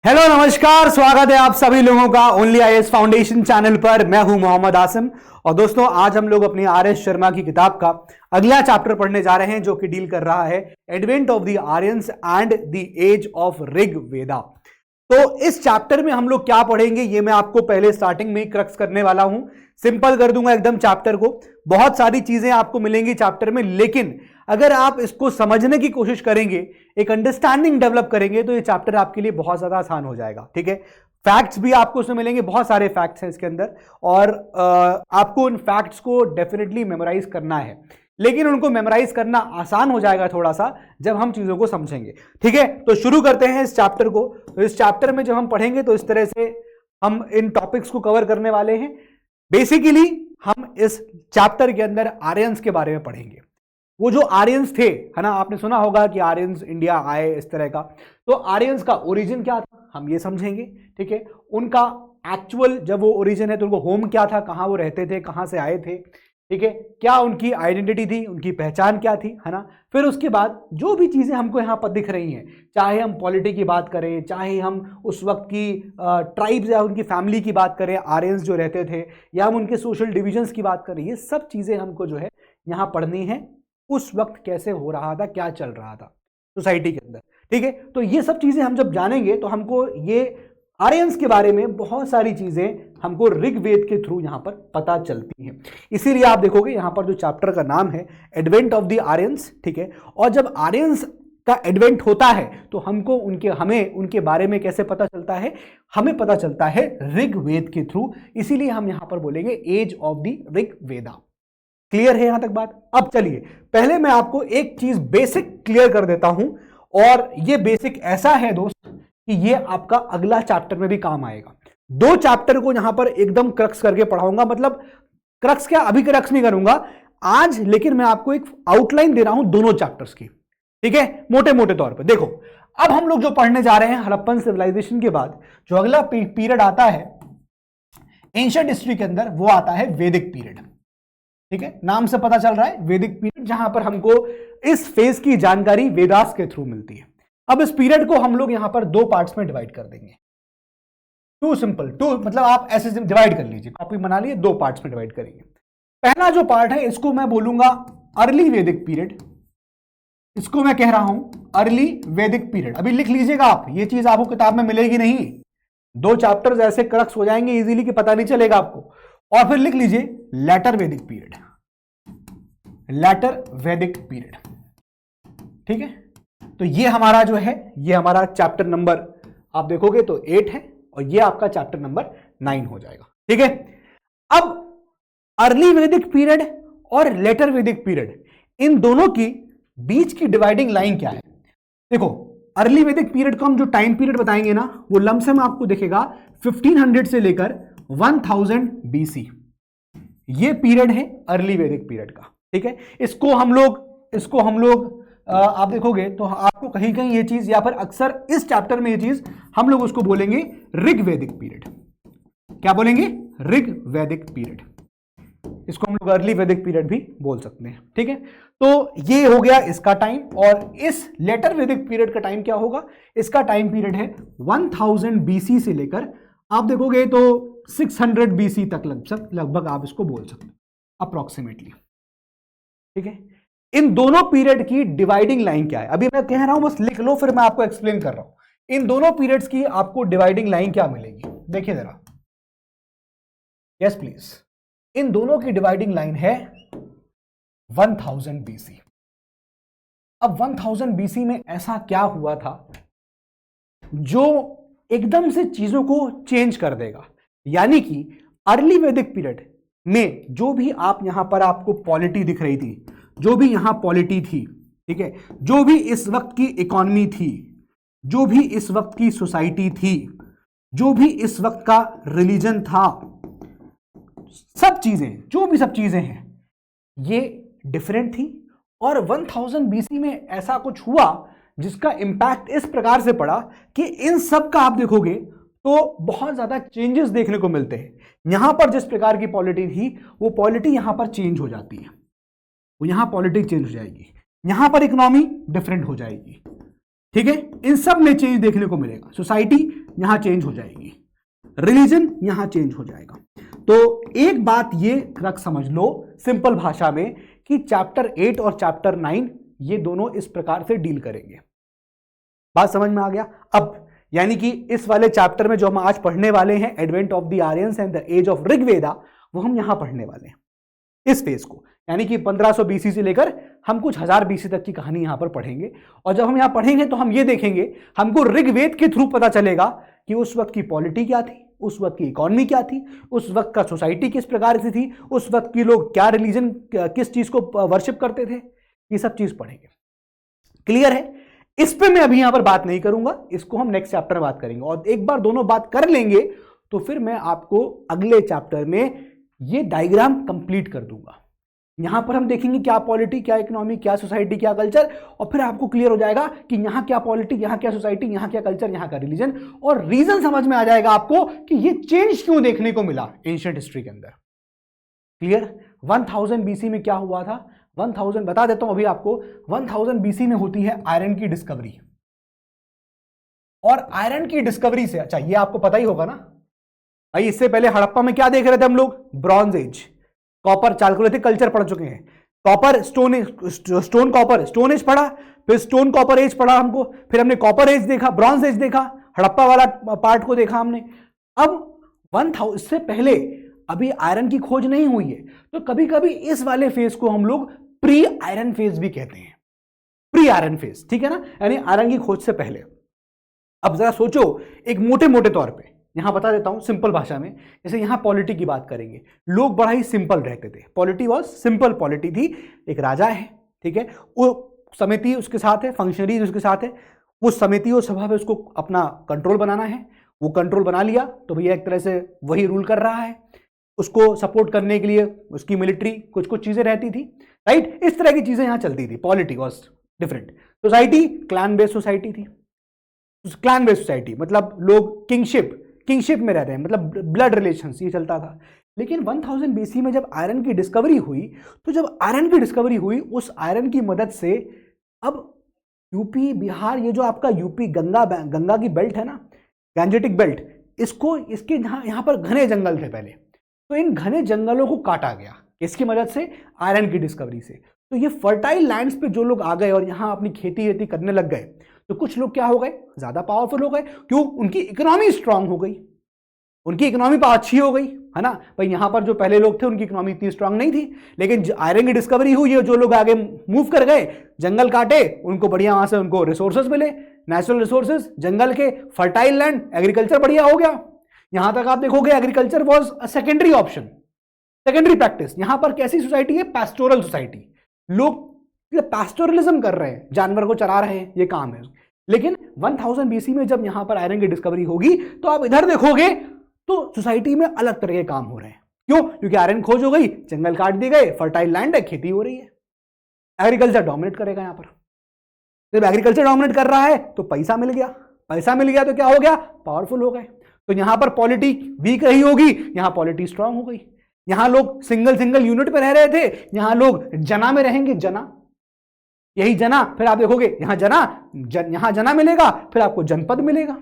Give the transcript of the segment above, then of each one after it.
Hello नमस्कार, स्वागत है आप सभी लोगों का ओनली आईएएस फाउंडेशन चैनल पर। मैं हूं मोहम्मद आसिम और दोस्तों आज हम लोग अपनी आर.एस. शर्मा की किताब का अगला चैप्टर पढ़ने जा रहे हैं जो कि डील कर रहा है advent of the Aryans and the age of Rig Veda. तो इस चैप्टर में हम लोग क्या पढ़ेंगे ये मैं आपको पहले स्टार्टिंग में ही क्रक्स करने वाला हूं। सिंपल कर दूंगा एकदम चैप्टर को। बहुत सारी चीजें आपको मिलेंगी चैप्टर में, लेकिन अगर आप इसको समझने की कोशिश करेंगे, एक अंडरस्टैंडिंग डेवलप करेंगे तो ये चैप्टर आपके लिए बहुत ज्यादा आसान हो जाएगा। ठीक है, फैक्ट्स भी आपको उसमें मिलेंगे, बहुत सारे फैक्ट्स हैं इसके अंदर और आपको उन फैक्ट्स को डेफिनेटली मेमोराइज करना है, लेकिन उनको मेमोराइज करना आसान हो जाएगा थोड़ा सा जब हम चीजों को समझेंगे। ठीक है, तो शुरू करते हैं इस चैप्टर को। तो इस चैप्टर में जब हम पढ़ेंगे तो इस तरह से हम इन टॉपिक्स को कवर करने वाले हैं। बेसिकली हम इस चैप्टर के अंदर आर्यंस के बारे में पढ़ेंगे। वो जो आर्यंस थे, है ना, आपने सुना होगा कि आर्यंस इंडिया आए इस तरह का। तो आर्यंस का ओरिजिन क्या था हम ये समझेंगे। ठीक है, उनका एक्चुअल जब वो ओरिजिन है तो उनको होम क्या था, कहां वो रहते थे, कहां से आए थे। ठीक है, क्या उनकी आइडेंटिटी थी, उनकी पहचान क्या थी, है ना। फिर उसके बाद जो भी चीजें हमको यहाँ पर दिख रही हैं, चाहे हम पॉलिटी की बात करें, चाहे हम उस वक्त की ट्राइब्स या उनकी फैमिली की बात करें, आर्यंस जो रहते थे, या हम उनके सोशल डिविजन्स की बात करें, ये सब चीजें हमको जो है यहाँ पढ़नी है। उस वक्त कैसे हो रहा था, क्या चल रहा था सोसाइटी के अंदर। ठीक है, तो ये सब चीजें हम जब जानेंगे तो हमको ये आर्यंस के बारे में बहुत सारी चीजें हमको ऋग्वेद के थ्रू यहां पर पता चलती हैं। इसीलिए आप देखोगे यहां पर जो चैप्टर का नाम है एडवेंट ऑफ द आर्यंस। ठीक है, और जब आर्यंस का एडवेंट होता है तो हमको हमें उनके बारे में कैसे पता चलता है, हमें पता चलता है ऋग्वेद के थ्रू। इसीलिए हम यहां पर बोलेंगे age of the Rigveda. Clear है यहां तक बात। अब चलिए पहले मैं आपको एक चीज बेसिक क्लियर कर देता हूं, और ये बेसिक ऐसा है दोस्त कि ये आपका अगला चैप्टर में भी काम आएगा। दो चैप्टर को यहां पर एकदम क्रक्स करके पढ़ाऊंगा, मतलब क्रक्स क्या, अभी क्रक्स नहीं करूंगा आज, लेकिन मैं आपको एक आउटलाइन दे रहा हूं दोनों चैप्टर्स की। ठीक है, मोटे मोटे तौर पर देखो। अब हम लोग जो पढ़ने जा रहे हैं हड़प्पन सिविलाइजेशन के बाद जो अगला पीरियड आता है एंशिएंट हिस्ट्री के अंदर, वो आता है वैदिक पीरियड। ठीक है, नाम से पता चल रहा है वैदिक पीरियड, जहां पर हमको इस फेज की जानकारी वेदास के थ्रू मिलती है। अब इस पीरियड को हम लोग यहां पर दो पार्ट्स में डिवाइड कर देंगे। टू सिंपल, टू मतलब आप ऐसे डिवाइड कर लीजिए, कॉपी बना लिए, दो पार्ट्स में डिवाइड करेंगे। पहला जो पार्ट है इसको मैं बोलूंगा अर्ली वैदिक पीरियड। इसको मैं कह रहा हूं अर्ली वैदिक पीरियड। अभी लिख लीजिएगा आप, ये चीज आपको किताब में मिलेगी नहीं। दो चैप्टर्स ऐसे क्रक्स हो जाएंगे इजीली कि पता नहीं चलेगा आपको। और फिर लिख लीजिए letter Vedic period, letter Vedic period. ठीक है, तो ये हमारा जो है, ये हमारा चैप्टर नंबर आप देखोगे तो 8 है और ये आपका चैप्टर नंबर 9 हो जाएगा। ठीक है, अब अर्ली वैदिक पीरियड और लेटर वैदिक पीरियड, इन दोनों की बीच की डिवाइडिंग लाइन क्या है। देखो, अर्ली वैदिक पीरियड को हम जो टाइम पीरियड बताएंगे ना, वो लमसम आपको दिखेगा 1500 से लेकर 1000 BC। ये पीरियड है अर्ली वैदिक पीरियड का। ठीक है, इसको हम लोग आप देखोगे तो आपको कहीं कहीं ये चीज, या फिर अक्सर इस चैप्टर में ये चीज हम लोग उसको बोलेंगे ऋग्वैदिक पीरियड। क्या बोलेंगे? ऋग्वैदिक पीरियड। इसको हम लोग अर्ली वैदिक पीरियड भी बोल सकते हैं। ठीक है, तो ये हो गया इसका टाइम। और इस लेटर वैदिक पीरियड का टाइम क्या होगा? इसका टाइम पीरियड है 1000 BC से लेकर आप देखोगे तो 600 BC तक लगभग आप इसको बोल सकते हैं अप्रोक्सीमेटली। ठीक है, इन दोनों पीरियड की डिवाइडिंग लाइन क्या है अभी मैं कह रहा हूं, बस लिख लो, फिर मैं आपको एक्सप्लेन कर रहा हूं। इन दोनों पीरियड्स की आपको डिवाइडिंग लाइन क्या मिलेगी, देखिए जरा। यस प्लीज, इन दोनों की डिवाइडिंग लाइन है 1000 BC। अब 1000 BC में ऐसा क्या हुआ था जो एकदम से चीजों को चेंज कर देगा। यानी कि अर्ली वैदिक पीरियड में जो भी आप यहां पर आपको पॉलिटी दिख रही थी, जो भी यहां पॉलिटी थी, ठीक है, जो भी इस वक्त की इकोनॉमी थी, जो भी इस वक्त की सोसाइटी थी, जो भी इस वक्त का रिलीजन था, सब चीजें, जो भी सब चीजें हैं, ये डिफरेंट थी। और 1000 BC में ऐसा कुछ हुआ जिसका इंपैक्ट इस प्रकार से पड़ा कि इन सब का आप देखोगे तो बहुत ज्यादा चेंजेस देखने को मिलते हैं। यहां पर जिस प्रकार की पॉलिटी थी वो पॉलिटी यहां पर चेंज हो जाती है, वो यहां पॉलिटी चेंज हो जाएगी, यहां पर इकोनॉमी डिफरेंट हो जाएगी। ठीक है, इन सब में चेंज देखने को मिलेगा। सोसाइटी यहां चेंज हो जाएगी, रिलीजन यहां चेंज हो जाएगा। तो एक बात ये रख समझ लो सिंपल भाषा में कि चैप्टर 8 और चैप्टर 9 ये दोनों इस प्रकार से डील करेंगे। बात समझ में आ गया? अब यानी कि इस वाले चैप्टर में जो हम आज पढ़ने वाले हैं, advent of the Aryans and the age of Rigveda, वो हम यहां पढ़ने वाले हैं इस फेज को, यानी कि 1500 बीसी से लेकर हम कुछ 1000 बीसी तक की कहानी यहां पर पढ़ेंगे। और जब हम यहां पढ़ेंगे तो हम ये देखेंगे, हमको ऋग्वेद के थ्रू पता चलेगा कि उस वक्त की पॉलिटी क्या थी, उस वक्त की इकोनॉमी क्या थी, उस वक्त का सोसाइटी किस प्रकार से थी, उस वक्त की लोग क्या रिलीजन किस चीज को वर्शिप करते थे, ये सब चीज पढ़ेंगे। क्लियर है? इस पे मैं अभी यहां पर बात नहीं करूंगा, इसको हम नेक्स्ट चैप्टर में बात करेंगे। और एक बार दोनों बात कर लेंगे तो फिर मैं आपको अगले चैप्टर में ये डायग्राम कंप्लीट कर दूंगा। यहां पर हम देखेंगे क्या पॉलिटी, क्या इकोनॉमी, क्या सोसाइटी, क्या कल्चर, और फिर आपको क्लियर हो जाएगा कि यहां क्या पॉलिटी, यहां क्या सोसाइटी, यहां क्या कल्चर, यहां का रिलीजन, और रीजन समझ में आ जाएगा आपको कि ये चेंज क्यों देखने को मिला एंशिएंट हिस्ट्री के अंदर। क्लियर? 1000 बीसी में क्या हुआ था? 1000 बता देता हूं अभी आपको। 1000 बीसी में होती है आयरन की डिस्कवरी, और आयरन की डिस्कवरी से, अच्छा ये आपको पता ही होगा ना भाई, इससे पहले हड़प्पा में क्या देख रहे थे हम लोग? Bronze age, copper, Chalcolithic culture पढ़ चुके हैं, copper stone copper stone age पढ़ा, फिर स्टोन कॉपर एज पढ़ा हमको, फिर हमने कॉपर एज देखा, ब्रॉन्ज एज देखा, हड़प्पा वाला पार्ट को देखा हमने। अब 1000 इससे पहले अभी आयरन की खोज नहीं हुई है, तो कभी कभी इस वाले फेज को हम लोग प्री आयरन फेज भी कहते हैं, प्री आयरन फेज, ठीक है ना, यानी आयरन की खोज से पहले। अब जरा सोचो एक मोटे मोटे तौर पे, यहां बता देता हूं सिंपल भाषा में, जैसे यहां पॉलिटी की बात करेंगे, लोग बड़ा ही सिंपल रहते थे, पॉलिटी वॉज सिंपल पॉलिटी थी। एक राजा है, ठीक है, वो समिति उसके साथ है, फंक्शनरीज उसके साथ है, वो समिति और सभा पे उसको अपना कंट्रोल बनाना है, वो कंट्रोल बना लिया तो भैया एक तरह से वही रूल कर रहा है, उसको सपोर्ट करने के लिए उसकी मिलिट्री कुछ कुछ चीजें रहती थी, राइट, इस तरह की चीजें यहां चलती थी। Polity was different. Society clan based society थी, क्लैन बेस्ड सोसाइटी मतलब लोग किंगशिप में रह रहे हैं, मतलब ब्लड रिलेशंस, ये चलता था। लेकिन 1000 बीसी में जब आयरन की डिस्कवरी हुई, तो जब आयरन की डिस्कवरी हुई, उस आयरन की मदद से अब यूपी बिहार, ये जो आपका यूपी गंगा की बेल्ट है ना, गैंजेटिक बेल्ट, इसके यहाँ पर घने जंगल थे पहले, तो इन घने जंगलों को काटा गया, इसकी मदद से, आयरन की डिस्कवरी से। तो ये फर्टाइल लैंड्स पे जो लोग आ गए और यहाँ अपनी खेती वेती करने लग गए, तो कुछ लोग क्या हो गए? ज्यादा पावरफुल हो गए। क्यों? उनकी इकोनॉमी स्ट्रांग हो गई, उनकी इकोनॉमी अच्छी हो गई, है ना भाई। यहां पर जो पहले लोग थे उनकी इकोनॉमी इतनी स्ट्रांग नहीं थी, लेकिन आयरन की डिस्कवरी हुई है, जो लोग आगे मूव कर गए, जंगल काटे, उनको बढ़िया वहां से उनको रिसोर्सेज मिले, नेचुरल रिसोर्सेज, जंगल के, फर्टाइल लैंड, एग्रीकल्चर बढ़िया हो गया। यहां तक आप देखोगे agriculture was a secondary option, secondary practice. यहां पर कैसी सोसाइटी है? पैस्टोरल सोसाइटी, लोग पैस्टोरलिज्म कर रहे हैं, जानवर को चरा रहे हैं, ये काम है। लेकिन 1000 बीसी में जब यहां पर आयरन की डिस्कवरी होगी, तो आप इधर देखोगे तो सोसाइटी में अलग तरह के काम हो रहे हैं। क्यों? क्योंकि आयरन खोज हो गई, जंगल काट दिए गए, फर्टाइल लैंड है, खेती हो रही है, एग्रीकल्चर डोमिनेट करेगा यहां पर। जब एग्रीकल्चर डोमिनेट कर रहा है तो पैसा मिल गया, पैसा मिल गया तो क्या हो गया? पावरफुल हो गए। तो यहां पर पॉलिटी वीक रही होगी, यहां पॉलिटी स्ट्रांग हो गई। यहां लोग सिंगल यूनिट पे रह रहे थे, यहां लोग जना में रहेंगे, जना, यही जना, फिर आप देखोगे यहां यहां जना मिलेगा, फिर आपको जनपद मिलेगा,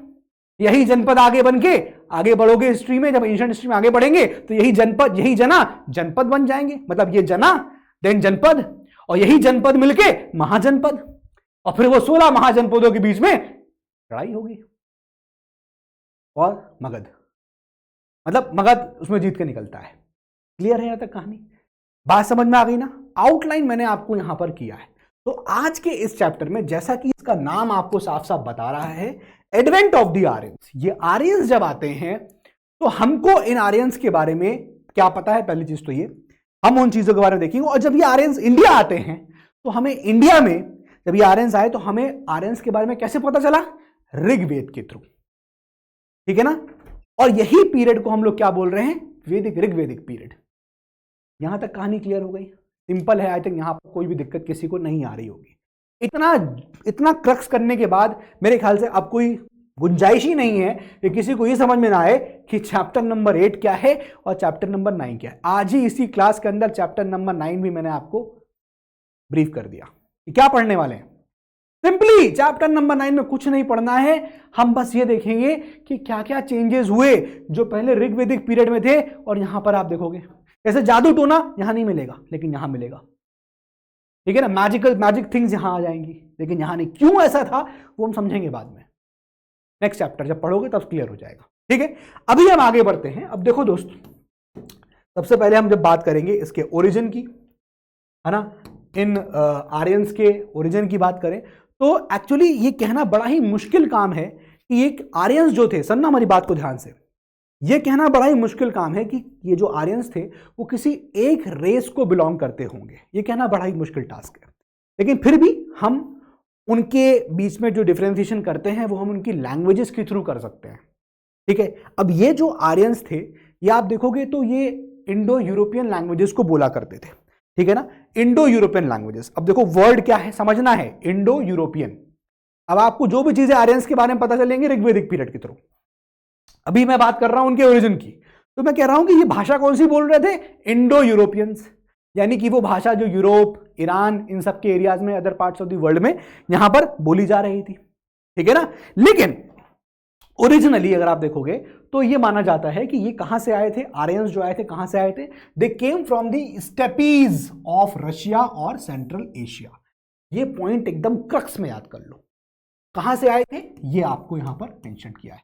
यही जनपद आगे बन के आगे बढ़ोगे हिस्ट्री में, जब एंशिएंट हिस्ट्री में आगे बढ़ेंगे तो यही जनपद, यही जना जनपद बन जाएंगे, मतलब ये जना देन जनपद, और यही जनपद मिलके महाजनपद, और फिर वो 16 महाजनपदों के बीच में लड़ाई होगी और मगध, मतलब मगध उसमें जीत के निकलता है। क्लियर है यहां तक कहानी? बात समझ में आ गई ना? आउटलाइन मैंने आपको यहां पर किया है। तो आज के इस चैप्टर में, जैसा कि इसका नाम आपको साफ साफ बता रहा है, एडवेंट ऑफ द आर्यंस, ये आर्यंस जब आते हैं तो हमको इन आर्यंस के बारे में क्या पता है? पहली चीज तो ये, हम उन चीजों के बारे में देखेंगे। और जब ये आर्यंस इंडिया आते हैं तो हमें इंडिया में जब ये आर्यंस आए तो हमें आर्यंस के बारे में कैसे पता चला? ऋग्वेद के थ्रू, ठीक है ना। और यही पीरियड को हम लोग क्या बोल रहे हैं? वैदिक, ऋग्वेदिक पीरियड। यहां तक कहानी क्लियर हो गई? सिंपल है, आई थिंक यहां पर कोई भी दिक्कत किसी को नहीं आ रही होगी। इतना क्रक्स करने के बाद मेरे ख्याल से अब कोई गुंजाइश ही नहीं है कि किसी को यह समझ में ना आए कि चैप्टर नंबर 8 क्या है और चैप्टर नंबर 9 क्या है। आज ही इसी क्लास के अंदर चैप्टर नंबर 9 भी मैंने आपको ब्रीफ कर दिया कि क्या पढ़ने वाले हैं। सिंपली चैप्टर नंबर 9 में कुछ नहीं पढ़ना है, हम बस ये देखेंगे कि क्या क्या चेंजेस हुए जो पहले ऋग्वेदिक पीरियड में थे और यहां पर आप देखोगे जैसे जादू टोना यहां नहीं मिलेगा लेकिन यहां मिलेगा, ठीक है ना। मैजिक थिंग्स यहां आ जाएंगी लेकिन यहां नहीं। क्यों ऐसा था वो हम समझेंगे बाद में, नेक्स्ट चैप्टर जब पढ़ोगे तब क्लियर हो जाएगा, ठीक है। अभी हम आगे बढ़ते हैं। अब देखो दोस्तों, सबसे पहले हम जब बात करेंगे इसके ओरिजिन की, है ना, इन आर्यंस के ओरिजिन की बात करें तो एक्चुअली ये कहना बड़ा ही मुश्किल काम है कि ये आर्यंस जो थे, सुनना हमारी बात को ध्यान से, ये कहना बड़ा ही मुश्किल काम है कि ये जो आर्यंस थे वो किसी एक रेस को बिलोंग करते होंगे। ये कहना बड़ा ही मुश्किल टास्क है, लेकिन फिर भी हम उनके बीच में जो डिफरेंशिएशन करते हैं वो हम उनकी लैंग्वेजेस के थ्रू कर सकते हैं, ठीक है। अब ये जो आर्यंस थे ये आप देखोगे तो ये इंडो यूरोपियन लैंग्वेजेस को बोला करते थे, ठीक है ना, इंडो यूरोपियन लैंग्वेजेस। अब देखो वर्ड क्या है समझना है, इंडो यूरोपियन। अब आपको जो भी चीजें आर्यंस के बारे में पता चलेंगे ऋग्वेदिक पीरियड के थ्रू। अभी मैं बात कर रहा हूं उनके ओरिजिन की, तो मैं कह रहा हूं कि ये भाषा कौन सी बोल रहे थे, इंडो यूरोपियंस, यानी कि वो भाषा जो यूरोप, ईरान, इन सब के एरियाज में, other parts of the world में यहां पर बोली जा रही थी, ठीक है ना। लेकिन ओरिजिनली अगर आप देखोगे तो ये माना जाता है कि ये कहां से आए थे, आर्यंस जो आए थे कहां से आए थे, they came from the steppes of Russia और सेंट्रल एशिया। ये पॉइंट एकदम क्रक्स में याद कर लो, कहां से आए थे ये आपको यहां पर मेंशन किया है,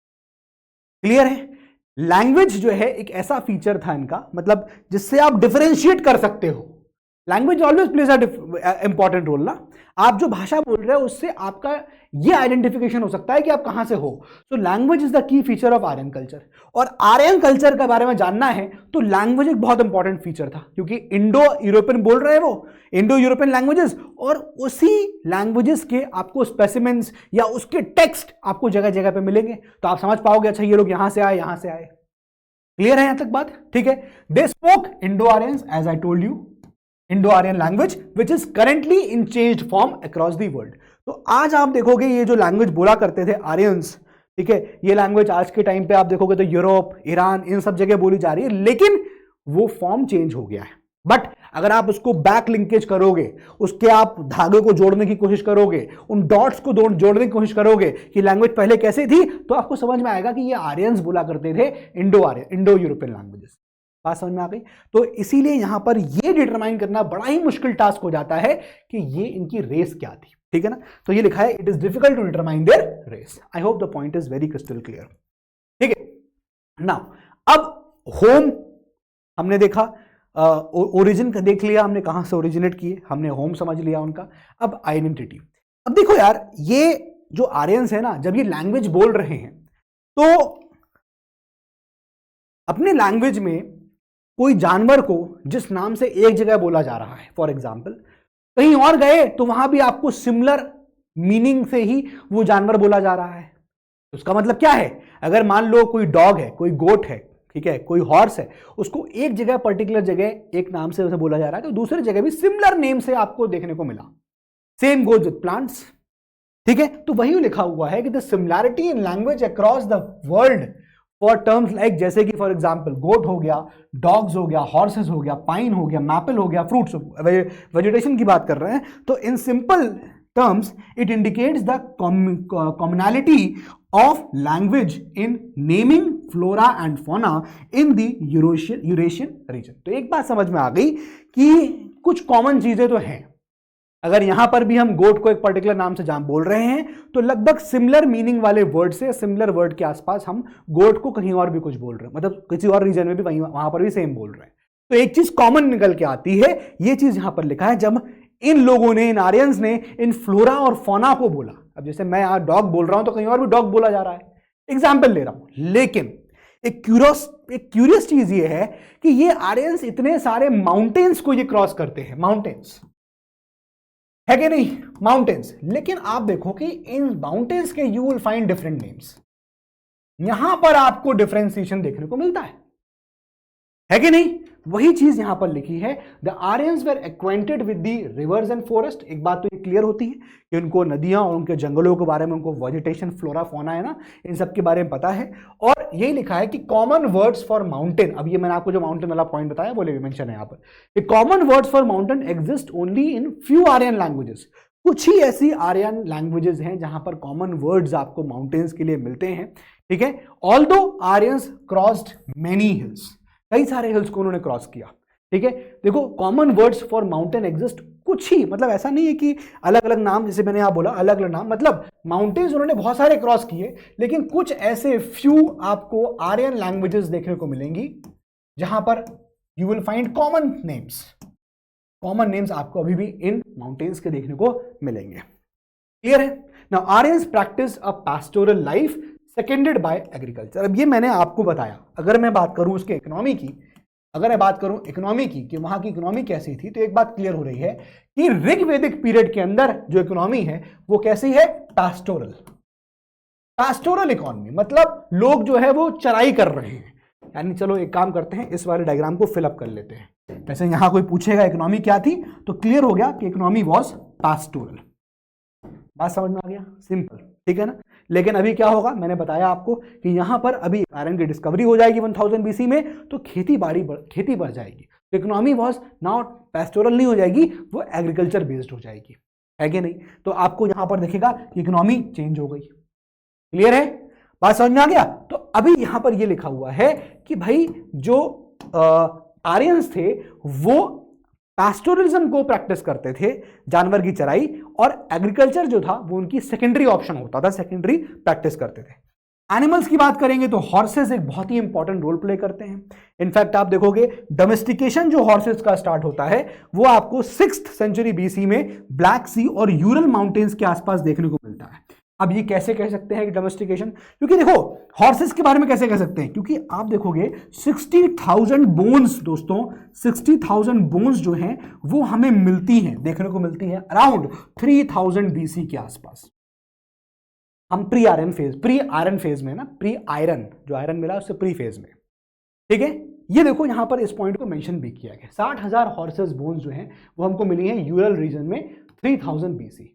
क्लियर है। लैंग्वेज जो है एक ऐसा फीचर था इनका, मतलब जिससे आप डिफरेंशिएट कर सकते हो। Language always plays a important role ना। आप जो भाषा बोल रहे हो उससे आपका ये आइडेंटिफिकेशन हो सकता है कि आप कहां से हो। So language is the key feature of Aryan culture, और आर्यन कल्चर के बारे में जानना है तो लैंग्वेज एक बहुत इंपॉर्टेंट फीचर था, क्योंकि इंडो यूरोपियन बोल रहे हैं वो, इंडो यूरोपियन लैंग्वेजेस, और उसी लैंग्वेजेस के आपको स्पेसिमेंस या उसके टेक्स्ट आपको जगह जगह पे मिलेंगे, तो आप समझ पाओगे अच्छा ये लोग यहां से आए, यहां से आए। क्लियर है यहां तक बात, ठीक है। They spoke Indo Aryans as I told you, Indo Aryan language which is currently in changed form across the world. तो आज आप देखोगे ये जो लैंग्वेज बोला करते थे आर्यंस, ठीक है, ये लैंग्वेज आज के टाइम पे आप देखोगे तो यूरोप, ईरान, इन सब जगह बोली जा रही है, लेकिन वो फॉर्म चेंज हो गया है। बट अगर आप उसको बैक लिंकेज करोगे, उसके आप धागे को जोड़ने की कोशिश करोगे, उन डॉट्स को जोड़ने की कोशिश करोगे कि लैंग्वेज पहले कैसे थी, तो आपको समझ में आएगा कि ये आर्यंस बोला करते थे इंडो यूरोपियन लैंग्वेजेस। बात समझ में आ गई। तो इसीलिए यहां पर ये डिटरमाइन करना बड़ा ही मुश्किल टास्क हो जाता है कि ये इनकी रेस क्या थी, ठीक है ना। तो ये लिखा है it is difficult to determine their race. I hope the point is very crystal clear, ठीक है। नाउ अब होम हमने देखा, ओरिजिन का देख लिया हमने, कहां से ओरिजिनेट किए, हमने होम समझ लिया उनका। अब आइडेंटिटी, अब देखो यार ये जो आर्यंस है ना, जब ये लैंग्वेज बोल रहे हैं तो अपने लैंग्वेज में कोई जानवर को जिस नाम से एक जगह बोला जा रहा है, फॉर एग्जाम्पल कहीं और गए तो वहां भी आपको सिमिलर मीनिंग से ही वो जानवर बोला जा रहा है। उसका मतलब क्या है, अगर मान लो कोई डॉग है, कोई गोट है, ठीक है, कोई हॉर्स है, उसको एक जगह पर्टिकुलर जगह एक नाम से उसे बोला जा रहा है, तो दूसरी जगह भी सिमिलर नेम से आपको देखने को मिला। सेम गोज विद प्लांट्स, ठीक है। तो वही लिखा हुआ है कि the similarity in language across the world for terms like, जैसे कि फॉर एग्जांपल गोट हो गया, डॉग्स हो गया, हॉर्सेस हो गया, पाइन हो गया, मैपल हो गया, फ्रूट्स, वेजिटेशन की बात कर रहे हैं, तो in simple terms it indicates the commonality of language in naming flora and fauna in the Eurasian region. तो एक बात समझ में आ गई कि कुछ कॉमन चीजें तो हैं। अगर यहां पर भी हम गोट को एक पर्टिकुलर नाम से बोल रहे हैं तो लगभग सिमिलर मीनिंग वाले वर्ड से, सिमिलर वर्ड के आसपास हम गोट को कहीं और भी कुछ बोल रहे हैं, मतलब किसी और रीजन में भी वहां पर भी सेम बोल रहे हैं। तो एक चीज कॉमन निकल के आती है, ये चीज यहां पर लिखा है, जब इन लोगों ने, इन आर्यंस ने इन फ्लोरा और फौना को बोला। अब जैसे मैं यहां डॉग बोल रहा हूं तो कहीं और भी डॉग बोला जा रहा है, एग्जाम्पल ले रहा हूं, लेकिन एक क्यूरियस चीज ये है कि ये आर्यंस इतने सारे माउंटेन्स को ये क्रॉस करते हैं, माउंटेन्स है कि नहीं, माउंटेन्स, लेकिन आप देखो कि इन माउंटेन्स के you will find different names. यहां पर आपको डिफरेंशिएशन देखने को मिलता है कि नहीं। वही चीज यहां पर लिखी है, the Aryans were acquainted with the rivers and forest. एक बात तो ये क्लियर होती है कि उनको नदियां और उनके जंगलों के बारे में, उनको वेजिटेशन, फ्लोरा, फौना है ना, इन सब के बारे में पता है। और यही लिखा है कि कॉमन वर्ड्स फॉर माउंटेन, अब ये मैंने आपको जो माउंटेन वाला पॉइंट बताया बोले मेंशन है यहां पर, common words for mountain exist only in few Aryan languages. कुछ ही ऐसी आर्यन लैंग्वेजेस हैं जहां पर कॉमन वर्ड्स आपको माउंटेन्स के लिए मिलते हैं, ठीक है। Although Aryans crossed many hills, कई सारे हिल्स को उन्होंने क्रॉस किया, ठीक है। देखो common words for mountain exist, कुछ ही, मतलब ऐसा नहीं है कि अलग अलग नाम, जैसे मैंने आप बोला अलग अलग नाम, मतलब माउंटेन्स उन्होंने बहुत सारे क्रॉस किए, लेकिन कुछ ऐसे फ्यू आपको आर्यन लैंग्वेजेस देखने को मिलेंगी जहां पर you will find common names. Common names आपको अभी भी इन माउंटेन्स के देखने को मिलेंगे। क्लियर है? Now Aryans practise a pastoral life seconded by agriculture. अब ये मैंने आपको बताया। अगर मैं बात करूं उसके इकोनॉमी की, अगर मैं बात करूं इकोनॉमी की कि वहां की इकोनॉमी कैसी थी, तो एक बात क्लियर हो रही है कि ऋग्वेदिक पीरियड के अंदर जो इकोनॉमी है वो कैसी है? पास्टोरल। पास्टोरल इकोनॉमी मतलब लोग जो है वो चराई कर रहे हैं। यानी चलो एक काम करते हैं, इस वाले डायग्राम को फिलअप कर लेते हैं। वैसे यहां कोई पूछेगा इकोनॉमी क्या थी, तो क्लियर हो गया कि इकोनॉमी वॉज पास्टोरल। बात समझ में आ गया? सिंपल, ठीक है ना। लेकिन अभी क्या होगा, मैंने बताया आपको कि यहां पर अभी आयरन की डिस्कवरी हो जाएगी 1000 बीसी में, तो खेती बढ़ जाएगी। तो इकोनॉमी वॉज नॉट पास्टोरल, नहीं हो जाएगी, वो एग्रीकल्चर बेस्ड हो जाएगी, है कि नहीं। तो आपको यहां पर दिखेगा कि इकोनॉमी चेंज हो गई। क्लियर है? बात समझ में आ गया? तो अभी यहां पर ये लिखा हुआ है कि भाई जो आर्यंस थे वो पास्टोरलिज्म को प्रैक्टिस करते थे, जानवर की चराई, और एग्रीकल्चर जो था वो उनकी सेकेंडरी ऑप्शन होता था, सेकेंडरी प्रैक्टिस करते थे। एनिमल्स की बात करेंगे तो हॉर्सेस एक बहुत ही इंपॉर्टेंट रोल प्ले करते हैं। इनफैक्ट आप देखोगे डोमेस्टिकेशन जो हॉर्सेस का स्टार्ट होता है वो आपको 6th सेंचुरी बीसी में ब्लैक सी और यूरल माउंटेन्स के आसपास देखने को मिलता है। अब ये कैसे कह सकते हैं कि डोमेस्टिकेशन, क्योंकि देखो हॉर्सेस के बारे में कैसे कह सकते हैं, क्योंकि आप देखोगे 60,000 बोन्स, दोस्तों 60,000 बोन्स जो हैं वो हमें मिलती हैं, देखने को मिलती हैं अराउंड 3000 बीसी के आसपास। हम प्री आयरन फेज में ना, प्री आयरन जो आयरन मिला उससे प्री फेज में, ठीक है। ये देखो यहां पर इस पॉइंट को मेंशन भी किया गया, 60,000 हॉर्सेस बोन्स जो हैं वो हमको मिली हैं यूरल रीजन में 3000 बीसी,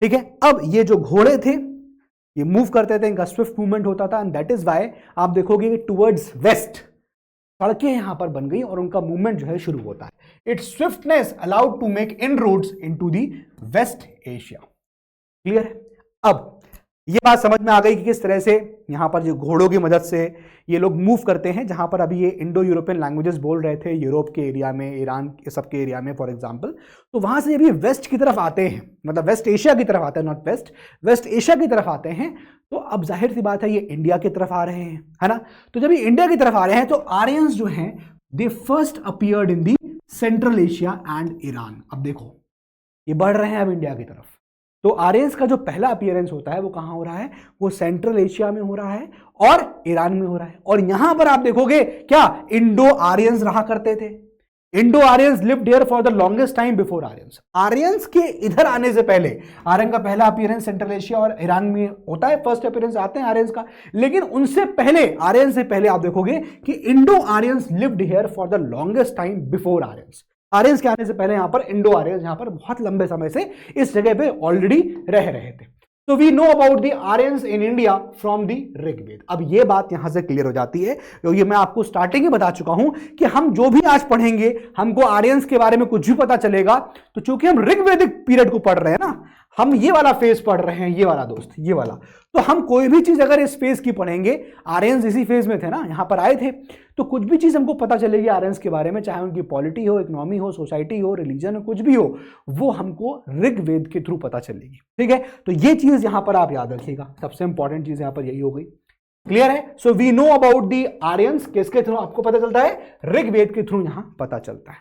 ठीक है। अब ये जो घोड़े थे ये मूव करते थे, इनका स्विफ्ट मूवमेंट होता था, एंड दैट इज वाई आप देखोगे कि टुवर्ड्स वेस्ट सड़कें यहां पर बन गई और उनका मूवमेंट जो है शुरू होता है। Its swiftness allowed to make inroads into the West Asia. Clear है? अब ये बात समझ में आ गई कि किस तरह से यहां पर जो घोड़ों की मदद से ये लोग मूव करते हैं, जहां पर अभी ये इंडो यूरोपियन लैंग्वेजेस बोल रहे थे यूरोप के एरिया में, ईरान के सबके एरिया में फॉर एग्जांपल, तो वहां से अभी वेस्ट की तरफ आते हैं, मतलब वेस्ट एशिया की तरफ आते हैं, नॉट वेस्ट, वेस्ट एशिया की तरफ आते हैं, तो अब जाहिर सी बात है ये इंडिया की तरफ आ रहे हैं, है ना। तो जब ये इंडिया की तरफ आ रहे हैं तो आर्यंस जो हैं they first appeared in the central Asia and Iran. अब देखो ये बढ़ रहे हैं अब इंडिया की तरफ, तो आर्यंस का जो पहला अपीयरेंस होता है वो कहां हो रहा है, वो सेंट्रल एशिया में हो रहा है और ईरान में हो रहा है। और यहां पर आप देखोगे क्या इंडो आर्यंस रहा करते थे। Indo Aryans lived here for the longest time before Aryans. Aryans के इधर आने से पहले आर्यन का पहला अपीयरेंस सेंट्रल एशिया और ईरान में होता है, फर्स्ट अपीयरेंस आते हैं आर्यंस का, लेकिन उनसे पहले, आर्यन से पहले आप देखोगे कि Indo Aryans lived here for the longest time before Aryans. Aryans के आने से पहले यहां पर इंडो आर्यंस यहां पर बहुत लंबे समय से इस जगह पे ऑलरेडी रह रहे थे। तो we know about the Aryans in India from the Rigveda. अब ये बात यहां से क्लियर हो जाती है, क्योंकि मैं आपको स्टार्टिंग में बता चुका हूं कि हम जो भी आज पढ़ेंगे हमको आर्यंस के बारे में कुछ भी पता चलेगा, तो चूंकि हम ऋग्वेदिक पीरियड को पढ़ रहे हैं ना, हम ये वाला फेज पढ़ रहे हैं, ये वाला दोस्त, ये वाला, तो हम कोई भी चीज अगर इस फेज की पढ़ेंगे, आर्यंस इसी फेज में थे ना, यहां पर आए थे, तो कुछ भी चीज हमको पता चलेगी आर्यंस के बारे में, चाहे उनकी पॉलिटी हो, इकोनॉमी हो, सोसाइटी हो, रिलीजन हो, कुछ भी हो, वो हमको ऋग्वेद के थ्रू पता चलेगी, ठीक है। तो ये चीज यहां पर आप याद रखिएगा, सबसे इंपॉर्टेंट चीज यहां पर यही हो गई। क्लियर है? So we know about the Aryans, किसके थ्रू आपको पता चलता है, ऋग्वेद के थ्रू यहां पता चलता है।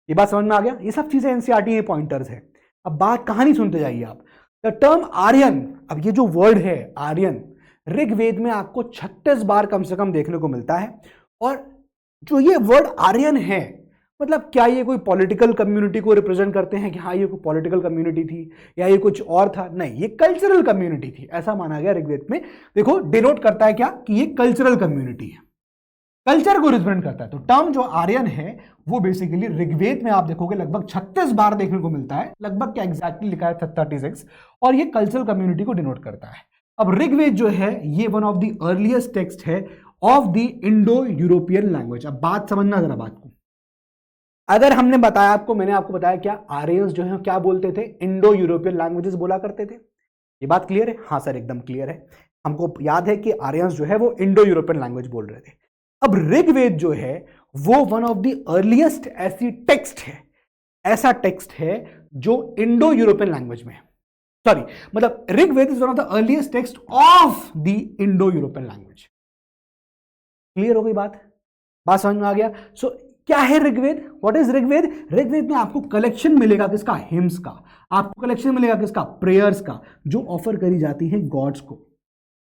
ये बात समझ में आ गया? ये सब चीजें एनसीईआरटी में पॉइंटर्स है। अब बात कहानी सुनते जाइए आप। द टर्म आर्यन, अब ये जो वर्ड है आर्यन, ऋग्वेद में आपको 36 बार कम से कम देखने को मिलता है। और जो ये वर्ड आर्यन है, मतलब क्या ये कोई पॉलिटिकल कम्युनिटी को रिप्रेजेंट करते हैं कि हाँ ये कोई पॉलिटिकल कम्युनिटी थी या ये कुछ और था? नहीं, ये कल्चरल कम्युनिटी थी, ऐसा माना गया ऋग्वेद में। देखो डिनोट करता है क्या कि ये कल्चरल कम्युनिटी है, कल्चर को रिप्रेजेंट करता है। तो टर्म जो आर्यन है वो बेसिकली ऋग्वेद में आप देखोगे लगभग 36 बार देखने को मिलता है, लगभग क्या एग्जैक्टली लिखा है 36, और ये कल्चरल कम्युनिटी को डिनोट करता है। अब ऋग्वेद जो है ये one of the earliest text है of the Indo European language. अब बात समझना जरा बात को, अगर हमने बताया आपको, मैंने आपको बताया क्या आर्यंस जो है क्या बोलते थे, इंडो यूरोपियन लैंग्वेजेस बोला करते थे। ये बात क्लियर है? हाँ सर एकदम क्लियर है। हमको याद है कि आर्यंस जो है वो इंडो यूरोपियन लैंग्वेज बोल रहे थे। अब ऋग्वेद जो है वो वन ऑफ द अर्लीस्ट ऐसी टेक्स्ट है, ऐसा टेक्स्ट है जो इंडो यूरोपियन लैंग्वेज में है। सॉरी, मतलब Rigveda is one of the earliest text of the Indo European language. Clear हो गई बात? बात समझ में आ गया? सो क्या है ऋग्वेद? What is Rigveda? ऋग्वेद में आपको कलेक्शन मिलेगा किसका? हिम्स का। आपको कलेक्शन मिलेगा किसका? प्रेयर्स का, जो ऑफर करी जाती है गॉड्स को।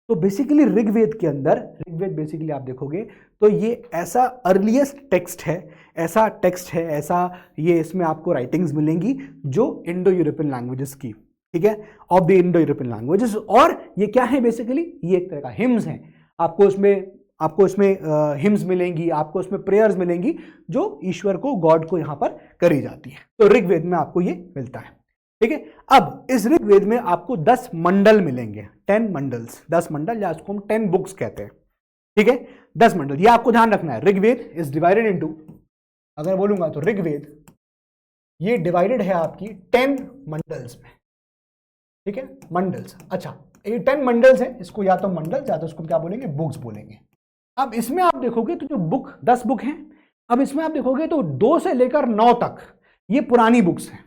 तो बेसिकली ऋग्वेद के अंदर, ऋग्वेद बेसिकली आप देखोगे तो ये ऐसा अर्लीस्ट टेक्स्ट है, ऐसा टेक्स्ट है, ऐसा ये इसमें आपको राइटिंग्स मिलेंगी जो इंडो यूरोपियन लैंग्वेजेस की, ठीक है, of the Indo European languages. और ये क्या है बेसिकली? ये एक तरह का हिम्स है। आपको इसमें हिम्स मिलेंगी, आपको इसमें प्रेयर्स मिलेंगी जो ईश्वर को, गॉड को यहां पर करी जाती है। तो ऋग्वेद में आपको ये मिलता है, ठीक है। अब इस ऋग्वेद में आपको 10 मंडल मिलेंगे, 10 मंडल्स, 10 मंडल, या उसको हम 10 बुक्स कहते हैं, ठीक है, 10 मंडल। ये आपको ध्यान रखना है। ऋग्वेद इज डिवाइडेड इनटू, अगर बोलूंगा तो ऋग्वेद ये डिवाइडेड है आपकी 10 मंडल्स में, ठीक है, मंडल्स। अच्छा, ये 10 मंडल्स है, इसको या तो मंडल या तो इसको क्या बोलेंगे? बुक्स बोलेंगे। अब इसमें आप देखोगे तो जो बुक 10 बुक हैं, अब इसमें आप देखोगे तो 2 से लेकर 9 तक ये पुरानी बुक्स हैं,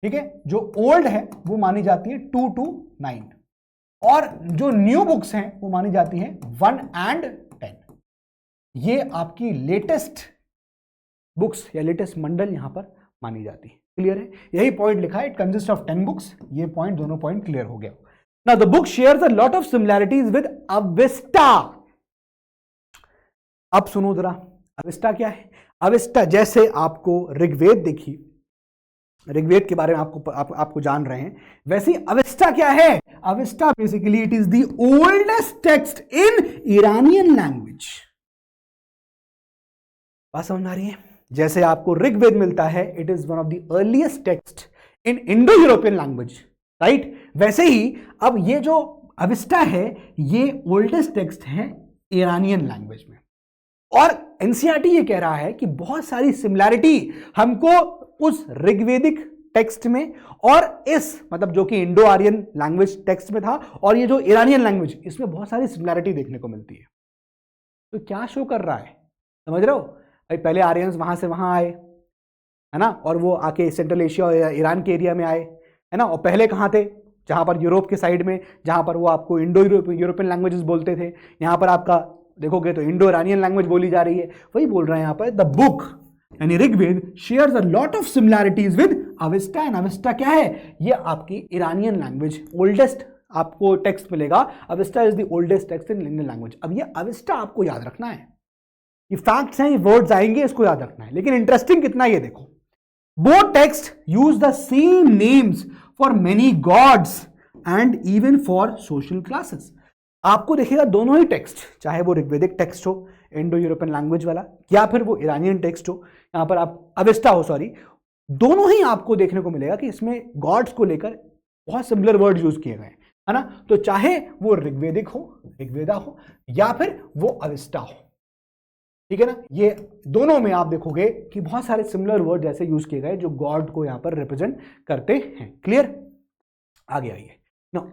ठीक है। जो ओल्ड है वो मानी जाती है 2 to 9, और जो न्यू बुक्स हैं वो मानी जाती हैं 1 and 10। ये आपकी लेटेस्ट बुक्स या लेटेस्ट मंडल यहां पर मानी जाती है। क्लियर है? यही पॉइंट लिखा है, इट कंसिस्ट ऑफ 10 बुक्स। ये पॉइंट, दोनों पॉइंट क्लियर हो गया। Now the book shares a lot of similarities with Avesta. अब सुनो जरा, अविस्टा क्या है? अविस्टा, जैसे आपको ऋग्वेद देखी, ऋग्वेद के बारे में आपको जान रहे हैं, वैसे ही अविस्टा क्या है? Avesta basically it is the oldest text in Iranian language. बात समझ आ रही है? जैसे आपको ऋग्वेद मिलता है, it is one of the earliest text in Indo European language, right? वैसे ही अब ये जो अविस्टा है ये ओल्डेस्ट टेक्स्ट है ईरानियन लैंग्वेज में। और एनसीईआरटी ये कह रहा है कि बहुत सारी सिमिलैरिटी हमको उस ऋग्वेदिक टेक्स्ट में और इस, मतलब जो कि इंडो आर्यन लैंग्वेज टेक्स्ट में था, और ये जो ईरानियन लैंग्वेज, इसमें बहुत सारी सिमिलैरिटी देखने को मिलती है। तो क्या शो कर रहा है? समझ रहे हो? भाई पहले आर्यंस वहां से वहां आए, है ना, और वो आके सेंट्रल एशिया और ईरान के एरिया में आए, है ना, और पहले कहाँ थे? जहां पर यूरोप के साइड में, जहां पर वो आपको इंडो यूरोपियन लैंग्वेजेस बोलते थे, यहाँ पर आपका देखोगे तो इंडो ईरानियन लैंग्वेज बोली जा रही है। वही बोल रहे हैं यहाँ पर, द बुक यानी Rigveda shares a lot of similarities with Avesta. And Avesta क्या है? ये आपकी ईरानियन लैंग्वेज, ओल्डेस्ट आपको टेक्स्ट मिलेगा। Avesta is the oldest text in Indian language. अब ये अविस्टा आपको याद रखना है, ये फैक्ट्स हैं, ये वर्ड्स आएंगे, इसको याद रखना है। लेकिन इंटरेस्टिंग कितना ये देखो, both text use the same names for many gods and even for social classes. आपको देखिएगा दोनों ही टेक्स्ट, चाहे वो ऋग्वेदिक टेक्स्ट हो इंडो यूरोपियन लैंग्वेज वाला, या फिर वो ईरानियन टेक्स्ट हो, यहां पर आप अविस्टा हो, सॉरी, दोनों ही आपको देखने को मिलेगा कि इसमें गॉड्स को लेकर बहुत सिमिलर वर्ड यूज किए गए, है ना। तो चाहे वो ऋग्वेदिक हो, ऋग्वेदा हो, या फिर वो अविस्टा हो, ठीक है ना, ये दोनों में आप देखोगे कि बहुत सारे सिमिलर वर्ड जैसे यूज किए गए जो गॉड को यहां पर रिप्रेजेंट करते हैं। क्लियर? आगे आइए।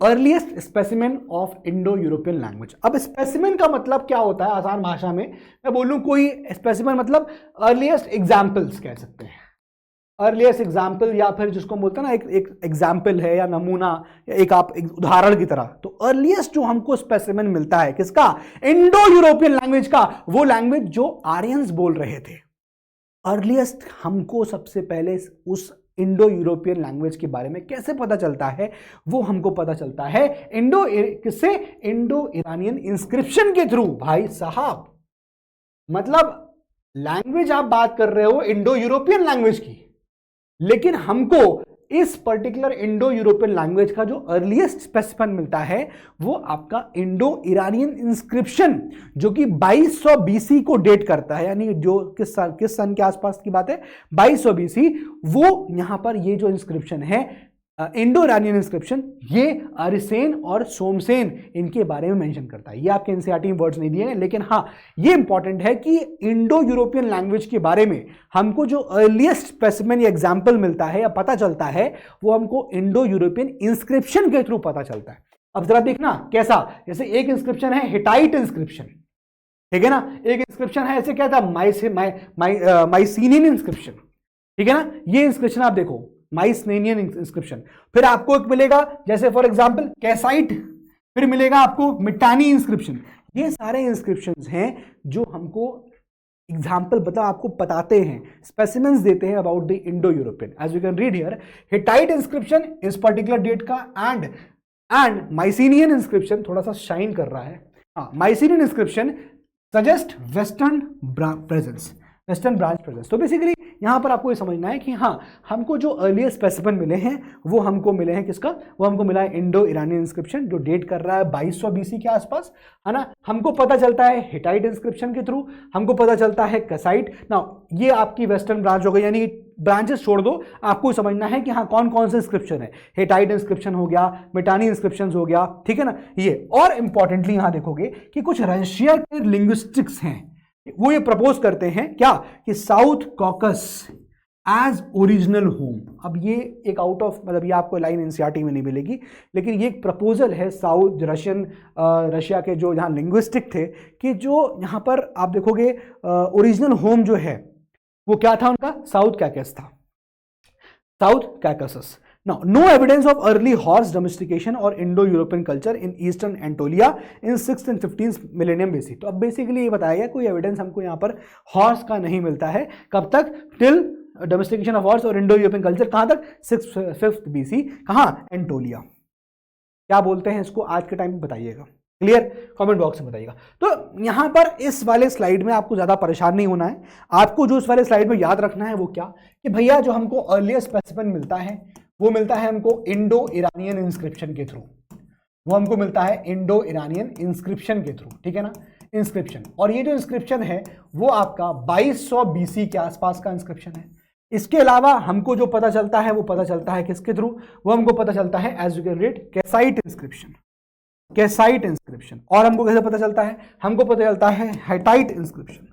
Earliest specimen of Indo European language. अब स्पेसिमेन का मतलब क्या होता है आसान भाषा में? मैं बोलूं कोई स्पेसिमेन मतलब अर्लीस्ट एग्जाम्पल्स कह सकते हैं, अर्लीस्ट एग्जाम्पल, या फिर जिसको बोलते हैं ना एक एग्जाम्पल है या नमूना, या एक आप एक उदाहरण की तरह। तो अर्लीस्ट जो हमको स्पेसिमेन मिलता है किसका? इंडो यूरोपियन लैंग्वेज का, वो लैंग्वेज जो आर्यंस बोल रहे थे। अर्लीस्ट हमको सबसे पहले उस इंडो यूरोपियन लैंग्वेज के बारे में कैसे पता चलता है? वो हमको पता चलता है किससे? इंडो ईरानियन इंस्क्रिप्शन के थ्रू। भाई साहब, मतलब लैंग्वेज आप बात कर रहे हो इंडो यूरोपियन लैंग्वेज की, लेकिन हमको इस पर्टिकुलर इंडो यूरोपियन लैंग्वेज का जो अर्लीस्ट स्पेसिफिक मिलता है वो आपका इंडो ईरानियन इंस्क्रिप्शन, जो कि 2200 बीसी को डेट करता है, यानी जो किस सन के आसपास की बात है, 2200 बीसी। वो यहां पर ये जो इंस्क्रिप्शन है इंडो ईरानियन इंस्क्रिप्शन, ये अरिसेन और सोमसेन इनके बारे में मेंशन करता है। ये आपके एनसीईआरटी में वर्ड्स नहीं दिए हैं, लेकिन हाँ ये इंपॉर्टेंट है कि इंडो यूरोपियन लैंग्वेज के बारे में हमको जो अर्लीस्ट स्पेसिमेन या एग्जाम्पल मिलता है या पता चलता है वो हमको इंडो यूरोपियन इंस्क्रिप्शन के थ्रू पता चलता है। अब जरा देखना कैसा, जैसे एक इंस्क्रिप्शन है हिटाइट इंस्क्रिप्शन, ठीक है ना, एक इंस्क्रिप्शन है ऐसे क्या था माइसीनियन इंस्क्रिप्शन, ठीक है ना, ये इंस्क्रिप्शन आप देखो माइसीनियन इंस्क्रिप्शन। फिर आपको एक मिलेगा जैसे फॉर एग्जांपल कैसाइट, फिर मिलेगा आपको मिटानी इंस्क्रिप्शन। ये सारे इंस्क्रिप्शंस हैं जो हमको एग्जाम्पल आपको बताते हैं, स्पेसिमेंस देते हैं about the Indo European. As you can read here, Hittite inscription इस पर्टिकुलर डेट का एंड माइसीनियन इंस्क्रिप्शन थोड़ा सा शाइन कर रहा है। हाँ, Mycenaean inscription suggest western presence, western branch presence. तो बेसिकली यहां पर आपको ये समझना है कि हाँ हमको जो अर्लियर स्पेसिफिन मिले हैं वो हमको मिले हैं किसका, वो हमको मिला है इंडो ईरानियन इंस्क्रिप्शन जो डेट कर रहा है 2200 बीसी के आसपास, है ना। हमको पता चलता है हिटाइट इंस्क्रिप्शन के थ्रू, हमको पता चलता है कैसाइट। ना ये आपकी वेस्टर्न ब्रांच हो गई, यानी ब्रांचेस छोड़ दो, आपको समझना है कि हाँ कौन कौन से इंस्क्रिप्शन है। हिटाइट इंस्क्रिप्शन हो गया, मिटानी इंस्क्रिप्शन हो गया, ठीक है ना ये। और इंपॉर्टेंटली यहां देखोगे कि कुछ रशिया के लिंग्विस्टिक्स हैं, वो ये प्रपोज करते हैं क्या कि south Caucasus as original home. अब ये एक आउट ऑफ मतलब ये आपको लाइन एनसीईआरटी में नहीं मिलेगी, लेकिन ये एक प्रपोजल है साउथ रशिया के जो यहाँ लिंग्विस्टिक थे कि जो यहाँ पर आप देखोगे ओरिजिनल होम जो है वो क्या था उनका, साउथ कैकस था, south कैकसस। Now, no evidence of early horse domestication or Indo-European culture in Eastern Anatolia in 6th and 15th millennium BC। तो अब बेसिकली ये बताया गया कोई एविडेंस हमको यहाँ पर हॉर्स का नहीं मिलता है, कब तक, टिल डोमेस्टिकेशन ऑफ हॉर्स और इंडो यूरोपियन कल्चर, कहाँ तक, 5th BC, कहाँ, एंटोलिया। क्या बोलते हैं इसको आज के टाइम में बताइएगा, क्लियर, कमेंट बॉक्स में बताइएगा। तो यहाँ पर इस वाले स्लाइड में आपको ज्यादा परेशान नहीं होना है, आपको जो इस वाले स्लाइड में याद रखना है वो क्या कि भैया जो हमको अर्लियर स्पेसिफिन मिलता है वो मिलता है हमको इंडो ईरानियन इंस्क्रिप्शन के थ्रू, वो हमको मिलता है इंडो ईरानियन इंस्क्रिप्शन के थ्रू, ठीक है ना, इंस्क्रिप्शन। और ये जो इंस्क्रिप्शन है वो आपका 2200 बीसी के आसपास का इंस्क्रिप्शन है। इसके अलावा हमको जो पता चलता है वो पता चलता है किसके थ्रू, वो हमको पता चलता है as you can read Kassite inscription, Kassite inscription. और हमको कैसे पता चलता है, हमको पता चलता है हिटाइट इंस्क्रिप्शन,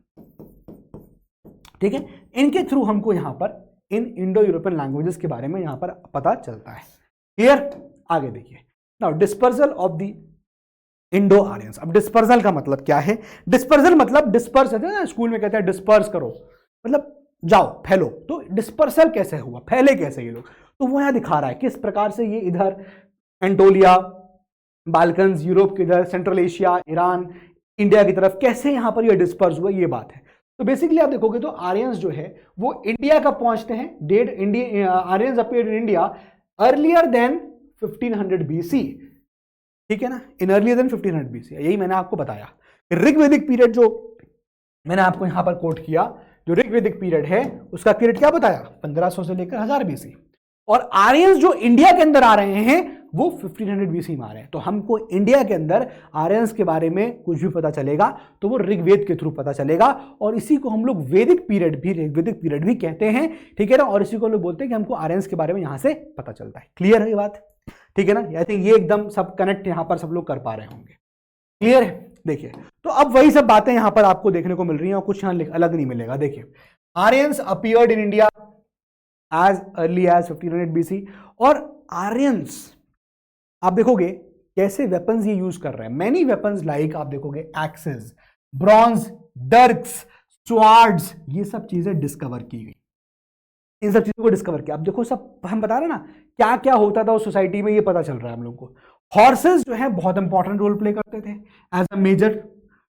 ठीक है। इनके थ्रू हमको यहां पर इन इंडो यूरोपियन लैंग्वेजेस के बारे में यहां पर पता चलता है, क्लियर। आगे देखिए, now dispersal of the Indo Aryans. अब डिस्पर्सल का मतलब क्या है, डिस्पर्सल मतलब डिस्पर्स है ना, स्कूल में कहते हैं डिस्पर्स करो, मतलब जाओ फैलो। तो डिस्पर्सल कैसे हुआ, फैले कैसे ये लोग, तो वो यहां दिखा रहा है किस प्रकार से ये इधर एंटोलिया, बाल्कन्स, यूरोप के इधर, सेंट्रल एशिया, ईरान, इंडिया की तरफ कैसे यहां पर ये डिस्पर्स हुआ, ये बात है। तो बेसिकली आप देखोगे तो आर्यंस जो है वो इंडिया कब पहुंचते हैं, date India, Aryans appeared in India earlier than 1500 BC, ठीक है ना, इन अर्लियर देन 1500 बीसी। यही मैंने आपको बताया। ऋग्वेदिक पीरियड जो मैंने आपको यहां पर कोट किया, जो ऋग्वेदिक पीरियड है उसका पीरियड क्या बताया, 1500 से लेकर 1000 बीसी। और आर्यंस जो इंडिया के अंदर आ रहे हैं वो 1500 बीसी में आ रहे हैं। तो हमको इंडिया के अंदर आर्यंस के बारे में कुछ भी पता चलेगा तो वो ऋग्वेद के थ्रू पता चलेगा, और इसी को हम लोग वैदिक पीरियड भी, ऋग्वेदिक पीरियड भी कहते हैं, ठीक है ना। और इसी को हम लोग बोलते हैं कि हमको आर्यंस के बारे में यहां से पता चलता है। क्लियर है ये बात, ठीक है ना। आई थिंक ये एकदम सब कनेक्ट यहां पर सब लोग कर पा रहे होंगे, क्लियर है। देखिए तो अब वही सब बातें यहां पर आपको देखने को मिल रही हैं और कुछ यहां अलग नहीं मिलेगा। देखिए Aryans appeared in India as early as 1500 BC। और आर्यंस आप देखोगे कैसे वेपन्स ये यूज कर रहे हैं, मैनी वेपन्स लाइक आप देखोगे एक्सेस, ब्रॉन्ज, डर्क्स, स्वार्ड्स, ये सब चीजें डिस्कवर की गई, इन सब चीजों को डिस्कवर किया। अब देखो सब हम बता रहे ना क्या क्या होता था उस सोसाइटी में, ये पता चल रहा है हम लोग को। हॉर्सेस जो है बहुत इंपॉर्टेंट रोल प्ले करते थे as a major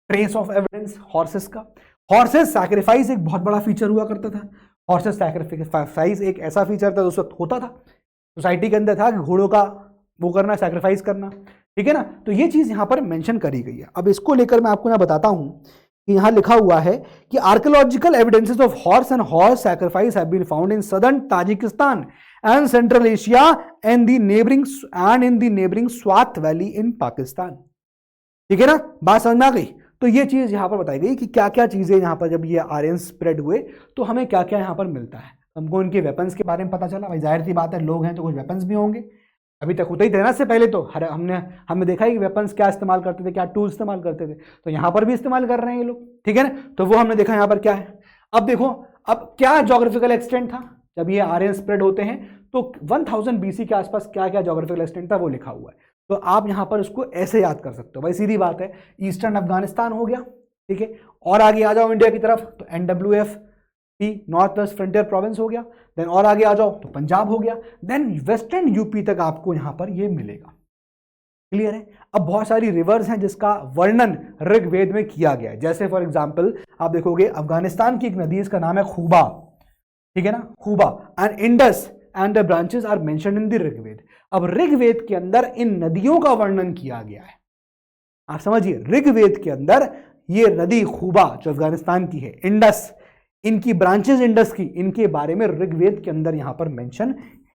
trace of evidence horses का। हॉर्सेस सैक्रिफाइस एक बहुत बड़ा फीचर हुआ करता था। हॉर्सेस सैक्रिफाइस एक ऐसा फीचर था उस वक्त होता था सोसाइटी के अंदर था कि घोड़ों का वो करना, सैक्रिफाइस करना, ठीक है ना। तो ये चीज यहां पर मेंशन करी गई है। अब इसको लेकर मैं आपको ना बताता हूं कि यहां लिखा हुआ है कि archaeological evidences of horse and horse sacrifice have been found in southern Tajikistan and central Asia and in the neighbouring Swat valley in Pakistan, ठीक है ना। बात समझ में आ गई। तो ये चीज यहां पर बताई गई कि क्या क्या चीजें यहां पर जब ये आर्यन स्प्रेड हुए तो हमें क्या क्या यहां पर मिलता है। तो हमको इनके वेपन्स के बारे में पता चला। भाई जाहिर सी बात है, लोग हैं तो कुछ वेपन्स भी होंगे, अभी तक होते ही थे ना। से पहले तो हमने देखा है कि वेपन्स क्या इस्तेमाल करते थे, क्या टूल इस्तेमाल करते थे, तो यहाँ पर भी इस्तेमाल कर रहे हैं ये लोग, ठीक है ना। तो वो हमने देखा यहाँ पर क्या है। अब देखो, अब क्या जोग्राफिकल एक्सटेंट था जब ये आर्यन स्प्रेड होते हैं, तो 1000 BC के आसपास क्या क्या जोग्राफिकल एक्सटेंट था वो लिखा हुआ है। तो आप यहाँ पर उसको ऐसे याद कर सकते हो। भाई सीधी बात है, ईस्टर्न अफगानिस्तान हो गया, ठीक है, और आगे आ जाओ इंडिया की तरफ तो NWF north west frontier province हो गया, देन और आगे आ जाओ तो पंजाब हो गया, देन वेस्टर्न यूपी तक आपको यहां पर ये मिलेगा। क्लियर है। अब बहुत सारी रिवर्स हैं जिसका वर्णन ऋग्वेद में किया गया है। जैसे फॉर एग्जांपल आप देखोगे अफगानिस्तान की एक नदी, इसका नाम है खूबा, ठीक है ना, Kubha, and Indus and the branches are mentioned in the Rigveda. अब ऋग्वेद के अंदर इन नदियों का वर्णन किया गया है। आप समझिए, ऋग्वेद के अंदर ये नदी खूबा जो अफगानिस्तान की है, इंडस, इनकी ब्रांचेस इंडस की, इनके बारे में ऋग्वेद के अंदर यहां पर मेंशन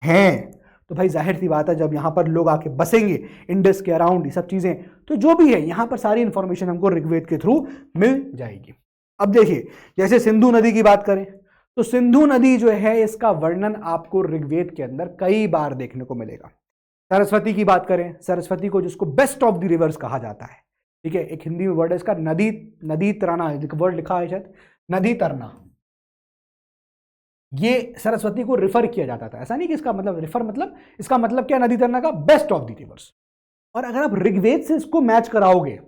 है। तो भाई जाहिर सी बात है, जब यहां पर लोग आके बसेंगे इंडस के अराउंड, ये सब चीजें, तो जो भी है यहां पर सारी इंफॉर्मेशन हमको ऋग्वेद के थ्रू मिल जाएगी। अब देखिए, जैसे सिंधु नदी की बात करें तो सिंधु नदी जो है इसका वर्णन आपको ऋग्वेद के अंदर कई बार देखने को मिलेगा। सरस्वती की बात करें, सरस्वती को जिसको बेस्ट ऑफ द रिवर्स कहा जाता है, ठीक है, एक हिंदी में वर्ड है इसका नदी तराना, वर्ड लिखा है शायद नदी तरना, ये सरस्वती को रिफर किया जाता था। ऐसा नहीं कि इसका मतलब रिफर मतलब, इसका मतलब क्या, नदी तरना का बेस्ट ऑफ द रिवर्स। और अगर आप ऋग्वेद से इसको मैच कराओगे,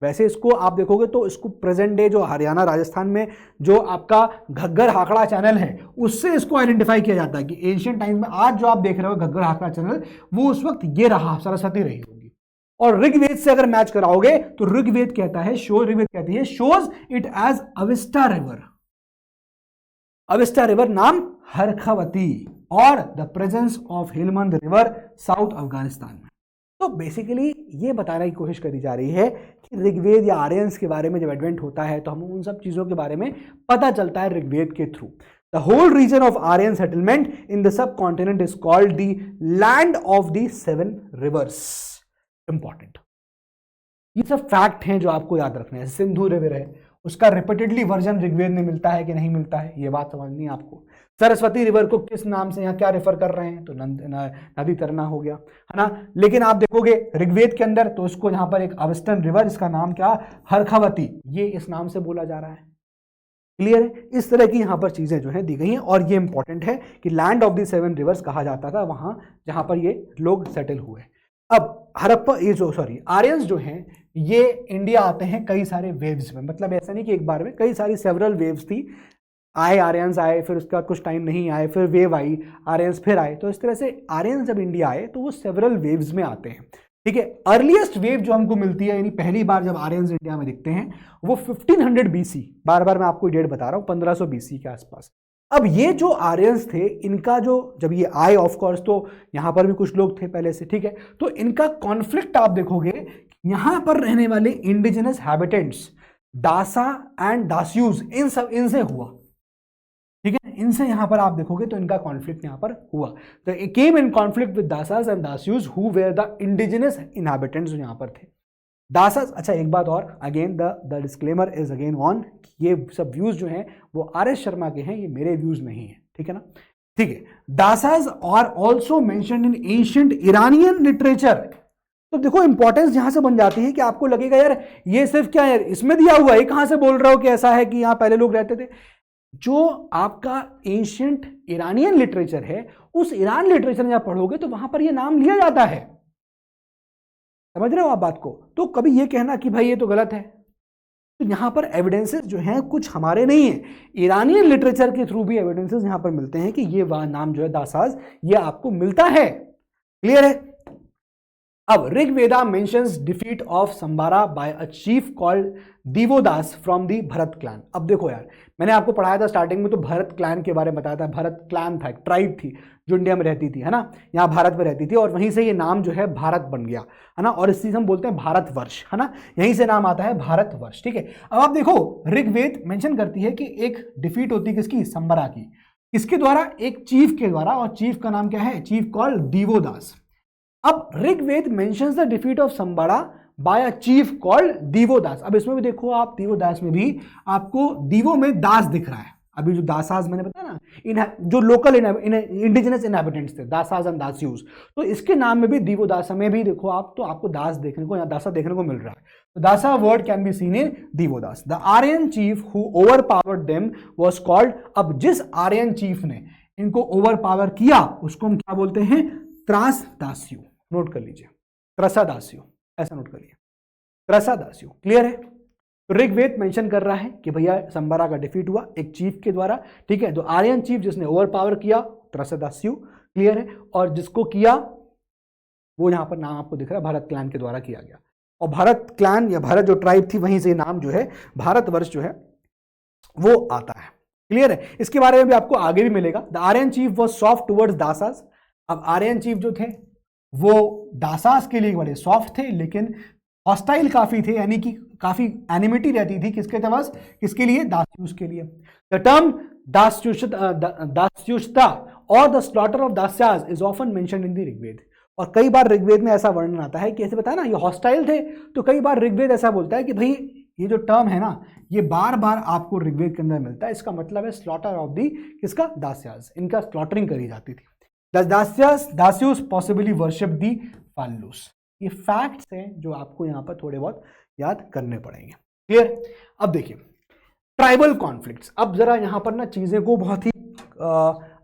वैसे इसको आप देखोगे तो इसको प्रेजेंट डे जो हरियाणा राजस्थान में जो आपका घग्गर हाकड़ा चैनल है उससे इसको आइडेंटिफाई किया जाता है कि एशियन टाइम में आज जो आप देख रहे हो घग्गर हाकड़ा चैनल, वो उस वक्त ये रहा, सरस्वती रही होगी। और ऋग्वेद से अगर मैच कराओगे तो ऋग्वेद कहता है, ऋग्वेद कहती है shows it as Avesta river, Avesta river नाम हरखवती, और the presence of Helmand river south Afghanistan में। तो बेसिकली ये बताने की कोशिश करी जा रही है कि ऋग्वेद या आर्यंस के बारे में जब एडवेंट होता है तो हमें उन सब चीजों के बारे में पता चलता है ऋग्वेद के through. The whole region of Aryan settlement in the subcontinent is called the land of the 7 rivers. Important, ये सब फैक्ट हैं जो आपको याद रखने हैं। सिंधु रिवर है, उसका रिपीटेडली वर्जन ऋग्वेद में मिलता है कि नहीं मिलता है, ये बात समझनी है आपको। सरस्वती रिवर को किस नाम से यहाँ क्या रेफर कर रहे हैं, तो नदी तरना हो गया, है ना। लेकिन आप देखोगे ऋग्वेद के अंदर तो उसको यहाँ पर एक अवेस्टर्न रिवर, इसका नाम क्या, हरखवती, ये इस नाम से बोला जा रहा है। क्लियर है। इस तरह की यहाँ पर चीजें जो है दी गई हैं, और ये इंपॉर्टेंट है कि लैंड ऑफ द 7 रिवर्स कहा जाता था वहां जहां पर ये लोग सेटल हुए। अब हड़प्पा, ये जो आर्यंस जो हैं ये इंडिया आते हैं कई सारे वेव्स में, मतलब ऐसा नहीं कि एक बार में, कई सारी सेवरल वेव्स थी, आए आर्यंस आए, फिर उसके बाद कुछ टाइम नहीं आए, फिर वेव आई, आर्यंस फिर आए। तो इस तरह से आर्यंस जब इंडिया आए तो वो सेवरल वेव्स में आते हैं, ठीक है। अर्लीस्ट वेव जो हमको मिलती है, यानी पहली बार जब आर्यंस इंडिया में दिखते हैं वो 1500 BC, बार बार मैं आपको डेट बता रहा हूँ, 1500 BC के आसपास। अब ये जो आर्यंस थे, इनका जो जब ये आए, ऑफ कोर्स तो यहाँ पर भी कुछ लोग थे पहले से, ठीक है, तो इनका कॉन्फ्लिक्ट आप देखोगे यहाँ पर रहने वाले इंडिजिनस हैबिटेंट्स दासा एंड दास्यूज, इनसे हुआ, ठीक है, इनसे यहाँ पर आप देखोगे तो इनका कॉन्फ्लिक्ट यहाँ पर हुआ। तो it came in conflict with Dasas and Dasyus who were the indigenous inhabitants जो यहाँ पर थे। दासास, अच्छा एक बात और, again the disclaimer is again on, ये सब व्यूज जो हैं वो RS शर्मा के हैं, ये मेरे व्यूज नहीं है, ठीक है ना, ठीक है। Dasas are also mentioned in ancient Iranian literature. तो देखो इंपॉर्टेंस यहां से बन जाती है कि आपको लगेगा यार ये सिर्फ क्या है, इसमें दिया हुआ है, कहां से बोल रहा हो कि ऐसा है कि यहां पहले लोग रहते थे। जो आपका एंशिएंट ईरानियन लिटरेचर है, उस ईरान लिटरेचर में आप पढ़ोगे तो वहां पर ये नाम लिया जाता है। समझ रहे हो आप बात को। तो कभी ये कहना कि भाई ये तो गलत है, तो यहां पर एविडेंसेस जो हैं कुछ हमारे नहीं है, ईरानियन लिटरेचर के थ्रू भी एविडेंसेस यहां पर मिलते हैं कि ये नाम जो है दासाज, ये आपको मिलता है। क्लियर है। अब Rigveda mentions defeat of Sambara by a chief called Divodas from the Bharata clan. अब देखो यार, मैंने आपको पढ़ाया था स्टार्टिंग में तो भरत क्लैन के बारे में बताया था। भरत क्लैन था, एक ट्राइब थी जो इंडिया में रहती थी, है ना, यहाँ भारत में रहती थी, और वहीं से ये नाम जो है भारत बन गया, है ना, और इस चीज हम बोलते हैं भारतवर्ष, है ना, यहीं से नाम आता है भारतवर्ष, ठीक है। अब आप देखो ऋग्वेद मेंशन करती है कि एक डिफीट होती है किसकी, संबरा की, किसके द्वारा, एक चीफ के द्वारा, और चीफ का नाम क्या है, चीफ कॉल्ड दिवोदास। अब Rigveda mentions the defeat of Sambara by a chief called Divodas. अब इसमें भी देखो आप, दिवोदास में भी आपको दिवो में दास दिख रहा है, अभी जो दासाज मैंने बताया ना, जो लोकल इंडिजिनस इनहैबिटेंट्स थे, दासाज एंड दासियूज, तो इसके नाम में भी दिवोदासा में भी देखो आप, तो आपको दास देखने को, यहाँ दासा देखने को मिल रहा है। तो dasa word can be seen in Divodasa. The Aryan chief who overpowered them was called, अब जिस आर्यन चीफ ने इनको ओवर पावर किया उसको हम क्या बोलते हैं, त्रासदास्यु। नोट कर लीजिए, त्रसादास्यु, ऐसा नोट करिए, त्रसादास्यु। क्लियर है? तो ऋग्वेद मेंशन कर रहा है कि भैया संबरा का डिफीट हुआ एक चीफ के द्वारा, ठीक है। तो आर्यन चीफ जिसने ओवर पावर किया त्रसादास्यु, क्लियर है। और जिसको किया वो यहां पर नाम आपको दिख रहा है, भारत क्लैन के द्वारा किया गया। और भारत क्लैन या भारत जो ट्राइब थी वहीं से नाम जो है भारतवर्ष जो है वो आता है। क्लियर है? इसके बारे में भी आपको आगे भी मिलेगा। The Aryan chief was soft towards Dasas. अब आर्यन चीफ जो थे वो दासास के लिए बड़े सॉफ्ट थे, लेकिन हॉस्टाइल काफी थे, यानी कि काफी एनिमिटी रहती थी किसके पास, किसके लिए, दास्यूस के लिए। द टर्म दास्युषता और the slaughter of Dasyas is often mentioned in the Rigveda. और कई बार ऋग्वेद में ऐसा वर्णन आता है कि ऐसे बताया ना ये हॉस्टाइल थे, तो कई बार ऋग्वेद ऐसा बोलता है कि भाई ये जो टर्म है ना ये बार बार आपको ऋग्वेद के अंदर मिलता है। इसका मतलब है स्लॉटर ऑफ दी किसका, दास्यास, इनका स्लॉटरिंग करी जाती थी। दास्यूस पॉसिबली वर्शिप दी फाल्लूस। ये फैक्ट्स हैं जो आपको यहां पर थोड़े बहुत याद करने पड़ेंगे। क्लियर? अब देखिए ट्राइबल कॉन्फ्लिक्ट्स। अब जरा यहां पर ना चीजें को बहुत ही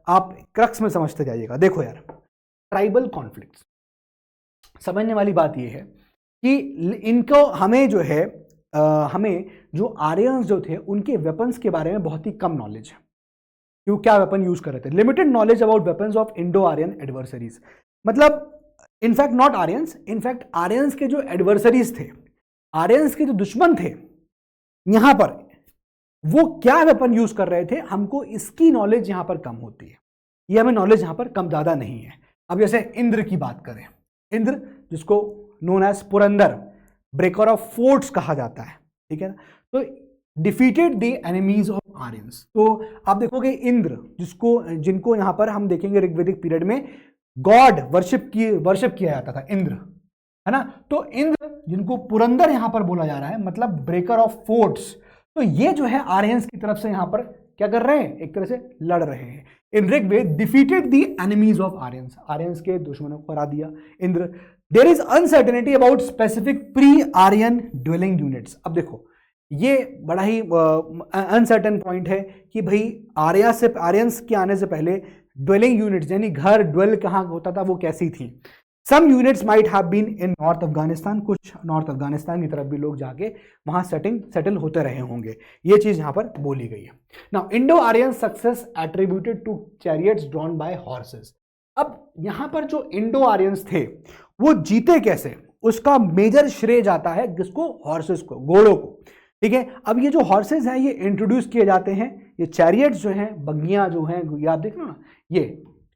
आप क्रक्स में समझते जाइएगा। देखो यार, ट्राइबल कॉन्फ्लिक्ट्स समझने वाली बात यह है कि इनको हमें जो है हमें जो आर्यंस जो थे उनके वेपन्स के बारे में बहुत ही कम नॉलेज है। क्यों, क्या वेपन यूज कर रहे थे, limited knowledge about weapons of Indo Aryan adversaries. मतलब in fact not Aryans, in fact Aryans के जो एडवर्सरीज थे, आर्यंस के जो दुश्मन थे यहां पर, वो क्या वेपन यूज कर रहे थे, हमको इसकी नॉलेज यहां पर कम होती है। ये हमें नॉलेज यहां पर कम ज्यादा नहीं है। अब जैसे इंद्र की बात करें, इंद्र जिसको known as Purandar, breaker of forts कहा जाता है, ठीक है ना। तो defeated the enemies of Aryans. तो आप देखोगे इंद्र जिनको यहां पर हम देखेंगे ऋग्वेदिक पीरियड में गॉड वर्शिप किया जाता था, इंद्र, है ना। तो इंद्र जिनको पुरंदर यहां पर बोला जा रहा है, मतलब ब्रेकर ऑफ फोर्ट्स, तो ये जो है आर्यंस की तरफ से यहां पर क्या कर रहे हैं, एक तरह से लड़ रहे हैं। In Rigveda defeated the enemies of Aryans, Aryans के दुश्मनों को हरा दिया Indra. There is uncertainty about specific pre Aryan dwelling units. अब देखो ये बड़ा ही अनसर्टेन पॉइंट है कि भाई आर्यंस के आने से पहले ड्वेलिंग यूनिट्स यानी घर, ड्वेल कहाँ होता था, वो कैसी थी। Some units might have been in north Afghanistan, कुछ नॉर्थ अफगानिस्तान की तरफ भी लोग जाके वहां सेटल होते रहे होंगे। ये चीज यहां पर बोली गई है। Now Indo Aryan success attributed to chariots drawn by horses. अब यहां पर जो इंडो आर्यंस थे वो जीते कैसे, उसका मेजर श्रेय जाता है किसको, हॉर्सेस को, घोड़ों को, ठीक है। अब ये जो हॉर्सेस हैं ये इंट्रोड्यूस किए जाते हैं, ये चैरियट्स जो हैं, बग्गियां जो हैं, ये आप देख लो ना, ये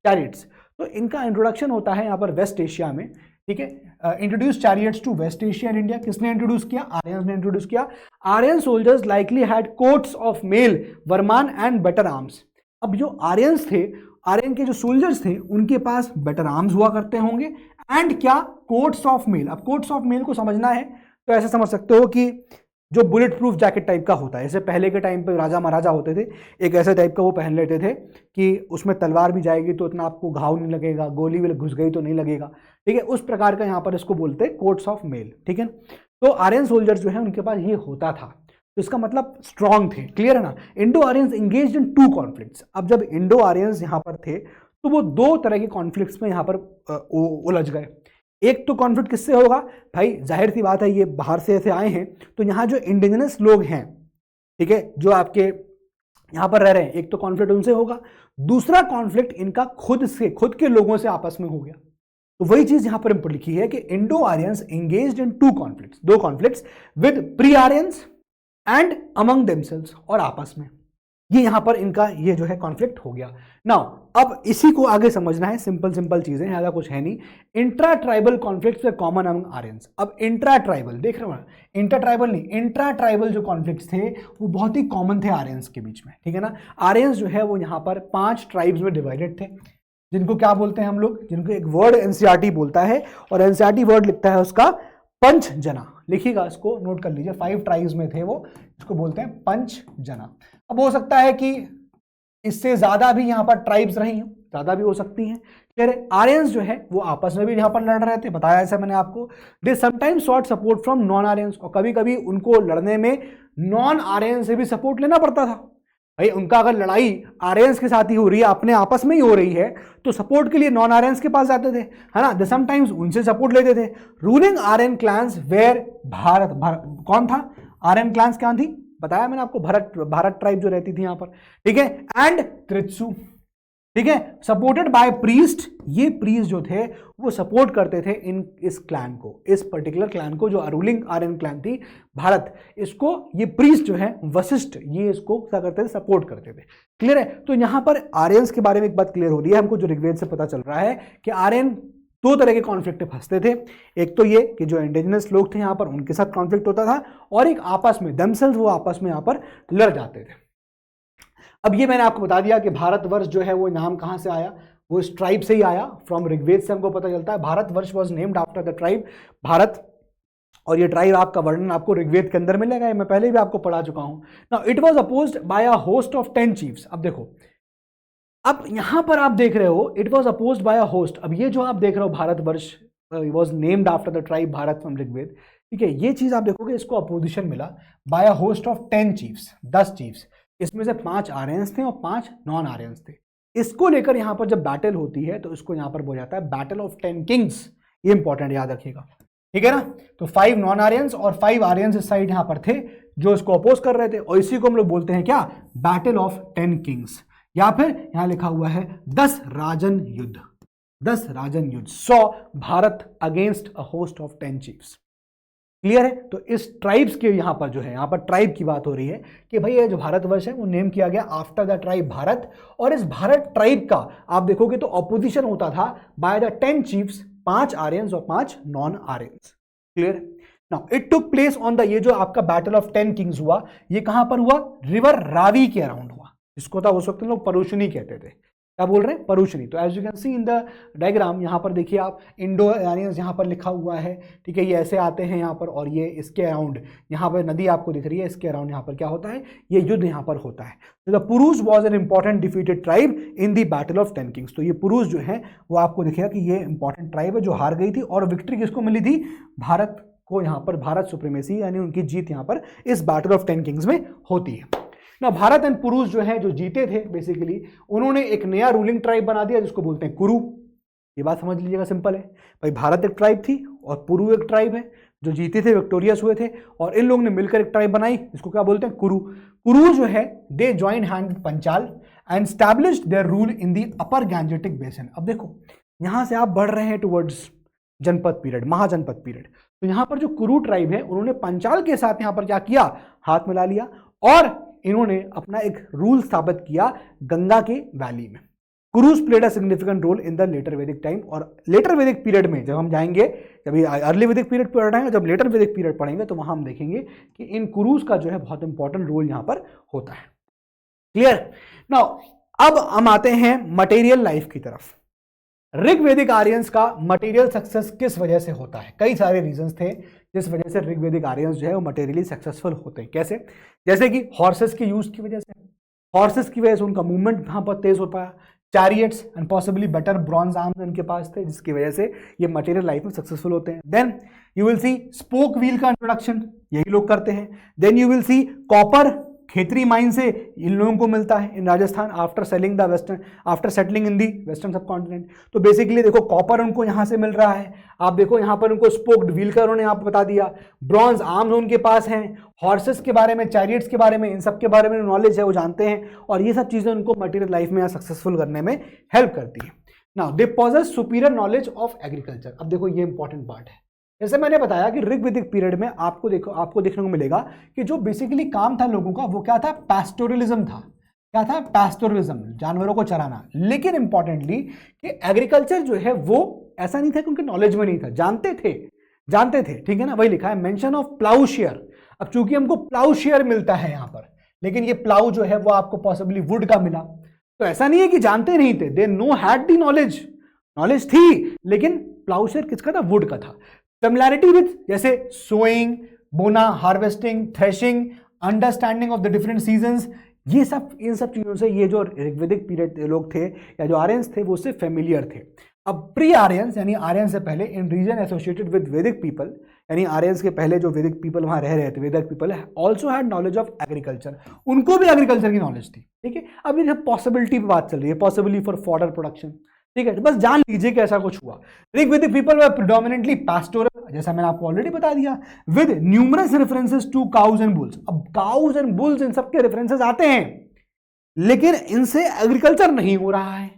चैरियट्स, तो इनका इंट्रोडक्शन होता है यहाँ पर वेस्ट एशिया में, ठीक है। Introduce chariots to west Asia and India, किसने इंट्रोड्यूस किया, आर्यंस ने इंट्रोड्यूस किया। Aryan soldiers likely had coats of mail, varman and better arms. अब जो आर्यंस थे, आर्यन के जो सोल्जर्स थे उनके पास बेटर आर्म्स हुआ करते होंगे, एंड क्या, कोट्स ऑफ मेल। अब कोट्स ऑफ मेल को समझना है तो ऐसे समझ सकते हो कि जो बुलेट प्रूफ जैकेट टाइप का होता है, जैसे पहले के टाइम पे राजा महाराजा होते थे, एक ऐसे टाइप का वो पहन लेते थे कि उसमें तलवार भी जाएगी तो इतना आपको घाव नहीं लगेगा, गोली भी घुस गई तो नहीं लगेगा, ठीक है। उस प्रकार का यहाँ पर इसको बोलते हैं कोट्स ऑफ मेल, ठीक है। तो आर्यन सोल्जर्स जो है उनके पास ये होता था, तो इसका मतलब स्ट्रांग थे। क्लियर है ना। इंडो आर्यंस इंगेज्ड इन 2 कॉन्फ्लिक्ट्स। अब जब इंडो आर्यंस यहाँ पर थे तो वो 2 तरह के कॉन्फ्लिक्ट्स में यहाँ पर उलझ गए। एक तो कॉन्फ्लिक्ट किससे होगा भाई, जाहिर सी बात है ये बाहर से ऐसे आए हैं, तो यहाँ जो इंडिजिनस लोग हैं, ठीक है, जो आपके यहाँ पर रह रहे हैं, एक तो कॉन्फ्लिक्ट उनसे होगा, दूसरा कॉन्फ्लिक्ट इनका खुद के लोगों से आपस में हो गया। तो वही चीज यहाँ पर लिखी है कि Indo Aryans engaged in 2 conflicts with pre Aryans and among themselves, और आपस में ये यहां पर इनका ये जो है कॉन्फ्लिक्ट हो गया। नाउ अब इसी को आगे समझना है, सिंपल चीजें, ज्यादा कुछ है नहीं। Intra tribal conflicts common among Aryans. अब इंट्रा ट्राइबल देख रहे हो ना, इंटर ट्राइबल नहीं, इंट्रा ट्राइबल जो कॉन्फ्लिक्ट्स थे वो बहुत ही कॉमन थे आर्यंस के बीच में, ठीक है ना। आर्यंस जो है वो यहाँ पर 5 ट्राइब्स में डिवाइडेड थे, जिनको क्या बोलते हैं हम लोग, जिनको एक वर्ड एनसीईआरटी बोलता है, और एनसीईआरटी वर्ड लिखता है उसका पंचजना। लिखिएगा, इसको नोट कर लीजिए, 5 ट्राइब्स में थे वो, इसको बोलते हैं पंचजना। अब हो सकता है कि इससे ज्यादा भी यहाँ पर ट्राइब्स रही हैं, ज्यादा भी हो सकती हैं। क्लियर है? आर्यंस जो है वो आपस में भी यहाँ पर लड़ रहे थे, बताया ऐसा मैंने आपको। They sometimes sought support from non Aryans, और कभी कभी उनको लड़ने में नॉन आर्यंस से भी सपोर्ट लेना पड़ता था। भाई उनका अगर लड़ाई आर्यंस के साथ ही हो रही है, अपने आपस में ही हो रही है, तो सपोर्ट के लिए नॉन आर्यंस के पास जाते थे, है ना। दे समटाइम्स उनसे सपोर्ट लेते थे। Ruling Aryan clans were Bharata, कौन था आर्यन क्लैंस, क्या थी बताया मैंने आपको, भारत ट्राइब जो रहती थी यहां पर, ठीक है। एंड त्रित्सु, ठीक है, सपोर्टेड बाय प्रीस्ट, ये प्रीस्ट जो थे वो सपोर्ट करते थे इस क्लैन को, इस पर्टिकुलर क्लैन को, जो रूलिंग आर्यन क्लैन थी भारत, इसको ये प्रीस्ट जो है वशिष्ठ, ये इसको क्या करते थे, सपोर्ट करते थे। क्लियर है? तो यहां पर आर्यंस के बारे में एक बात क्लियर हो रही है हमको, जो ऋग्वेद से पता चल रहा है कि आर्यन दो तरह के कॉन्फ्लिक्ट में फंसते थे। एक तो ये कि जो इंडिजिनस लोग थे यहां पर उनके साथ कॉन्फ्लिक्ट होता था, और एक आपस में दमसेल्स वो आपस में यहां पर लड़ जाते थे। अब ये मैंने आपको बता दिया कि भारतवर्ष जो है वो नाम कहां से आया, वो इस ट्राइब से ही आया। फ्रॉम ऋग्वेद से हमको पता चलता है Bharatvarsh was named after the tribe Bharat, और ये ट्राइब आपका वर्णन आपको ऋग्वेद के अंदर मिलेगा, मैं पहले भी आपको पढ़ा चुका हूं। Now it was opposed by a host of 10 chiefs. अब देखो, अब यहां पर आप देख रहे हो it was opposed by a host. अब ये जो आप देख रहे हो Bharatvarsha was named after the tribe Bharata from Rigveda, ठीक है, ये चीज आप देखोगे इसको अपोजिशन मिला by a host of 10 chiefs, 10 chiefs. इसमें से 5 आर्यंस थे और 5 नॉन आर्यंस थे। इसको लेकर यहां पर जब बैटल होती है तो इसको यहां पर बोला जाता है बैटल ऑफ 10 किंग्स। ये इंपॉर्टेंट याद रखिएगा, ठीक है ना। तो 5 नॉन आर्यंस और 5 आर्यंस इस साइड यहां पर थे जो इसको अपोज कर रहे थे, और इसी को हम लोग बोलते हैं क्या, बैटल ऑफ 10 किंग्स, या फिर यहां लिखा हुआ है 10 राजन युद्ध, 10 राजन युद्ध, 100 Bharat against a host of 10 chiefs. Clear है? तो इस ट्राइब्स के यहां पर जो है, यहां पर ट्राइब की बात हो रही है कि भाई ये जो भारतवर्ष है वो नेम किया गया आफ्टर द ट्राइब भारत, और इस भारत ट्राइब का आप देखोगे तो ऑपोजिशन होता था बाय द 10 चीफ्स, 5 आर्यंस और 5 non Aryans. Clear? Now it took place on the, ये जो आपका बैटल ऑफ 10 किंग्स हुआ, ये कहां पर हुआ, रिवर रावी के अराउंड हुआ, जिसको था उस वक्त लोग परुशनी कहते थे। क्या बोल रहे हैं, परुशनी। तो as you can see in the diagram, यहां पर देखिए आप इंडो आर्यंस यहां पर लिखा हुआ है, ठीक है, ये ऐसे आते हैं यहां पर, और ये इसके अराउंड यहां पर नदी आपको दिख रही है, इसके अराउंड यहां पर क्या होता है, ये युद्ध यहां पर होता है। तो द पुरुष was an important defeated tribe in the battle of 10 Kings. तो ये पुरुष जो है वो आपको दिखेगा कि ये इंपॉर्टेंट ट्राइब है जो हार गई थी, और विक्ट्री किसको मिली थी, भारत को, यहां पर भारत सुप्रीमेसी यानी उनकी जीत यहां पर इस बैटल ऑफ 10 किंग्स में होती है ना। भारत एंड पुरुष जो है, जो जीते थे बेसिकली, उन्होंने एक नया रूलिंग ट्राइब बना दिया जिसको बोलते हैं कुरु। ये बात समझ लीजिएगा, सिंपल है भाई, भारत एक ट्राइब थी और पुरु एक ट्राइब है, जो जीते थे विक्टोरियस हुए थे, और इन लोगों ने मिलकर एक ट्राइब बनाई, इसको क्या बोलते हैं, कुरु। कुरु जो है they join hand with Panchal and established their rule in the upper Gangetic basin. अब देखो यहां से आप बढ़ रहे हैं टुवर्ड्स जनपद पीरियड, महाजनपद पीरियड। तो यहां पर जो कुरु ट्राइब है उन्होंने पंचाल के साथ यहां पर क्या किया, हाथ मिला लिया, और इन्होंने अपना एक रूल स्थापित किया गंगा के वैली में। Kurus played a significant role in the later Vedic time, और लेटर वैदिक पीरियड में जब हम जाएंगे, जब अर्ली वैदिक पीरियड पढ़ रहे हैं, जब लेटर वैदिक पीरियड पढ़ेंगे तो वहां हम देखेंगे कि इन कुरुस का जो है बहुत इंपॉर्टेंट रोल यहां पर होता है। क्लियर? नाउ अब हम आते हैं मटेरियल लाइफ की तरफ। ऋग्वेदिक आर्यंस का मटेरियल सक्सेस किस वजह से होता है? कई सारे रीजंस थे जिस वजह से ऋग्वेदिक आर्यंस जो है वो मटेरियली सक्सेसफुल होते हैं। कैसे? जैसे कि हॉर्सेस के यूज की वजह से, हॉर्सेस की वजह से उनका मूवमेंट वहां पर तेज हो पाया, chariots and possibly better bronze arms उनके पास थे, जिसकी वजह से ये मटेरियल लाइफ में सक्सेसफुल होते हैं। Then you will see spoke wheel का इंट्रोडक्शन, यही लोग करते हैं। Then you will see copper, Khetri mine से इन लोगों को मिलता है in Rajasthan after selling the western, after settling in the western subcontinent. तो बेसिकली देखो कॉपर उनको यहां से मिल रहा है, आप देखो यहां पर उनको स्पोक्ड व्हील का उन्होंने यहाँ पर बता दिया, ब्रॉन्ज आर्म्स उनके पास हैं, हॉर्सेस के बारे में, चैरियट्स के बारे में, इन सब के बारे में नॉलेज है, वो जानते हैं, और ये सब चीजें उनको मटेरियल लाइफ में सक्सेसफुल करने में हेल्प करती है। Now they possess superior knowledge of agriculture. अब देखो ये इंपॉर्टेंट पार्ट है, जैसे मैंने बताया कि ऋग्वेदिक पीरियड में आपको देखने को मिलेगा कि जो बेसिकली काम था लोगों का वो क्या था, पैस्टोरलिज्म था। क्या था? पैस्टोरलिज्म, जानवरों को चराना। लेकिन इंपॉर्टेंटली कि एग्रीकल्चर जो है वो ऐसा नहीं था कि उनके नॉलेज में नहीं था, जानते थे, ठीक है ना। वही लिखा है मेंशन ऑफ प्लाउशेयर। अब चूंकि हमको प्लाउशेयर मिलता है यहां पर, लेकिन ये प्लाउ जो है वो आपको पॉसिबली वुड का मिला, तो ऐसा नहीं है कि जानते नहीं थे, they know had the knowledge थी, लेकिन प्लाउशेयर किसका था? वुड का था। सिमिलैरिटी विद जैसे सोइंग, बोना, harvesting, threshing, understanding of the different seasons, ये सब, इन सब चीजों से ये जो ऋग्वेदिक पीरियड लोग थे या जो आर्यंस थे वो उससे फेमिलियर थे। अब प्री आर्यंस यानी आर्यन से पहले इन रीजन एसोसिएटेड विद वैदिक पीपल, यानी आर्यंस के पहले जो वैदिक पीपल वहां रह रहे थे, वैदिक people also had knowledge of agriculture, उनको भी एग्रीकल्चर की नॉलेज थी। ठीक है, अब ये पॉसिबिलिटी पे बात चल रही है, पॉसिबली फॉर फॉडर प्रोडक्शन। ठीक है, तो बस जान लीजिए कि ऐसा कुछ हुआ। Rigvedic people were predominantly pastoral, जैसा मैंने आपको ऑलरेडी बता दिया, with numerous references to cows and bulls. अब काउज एंड बुल्स इन सबके रेफरेंसेस आते हैं, लेकिन इनसे एग्रीकल्चर नहीं हो रहा है।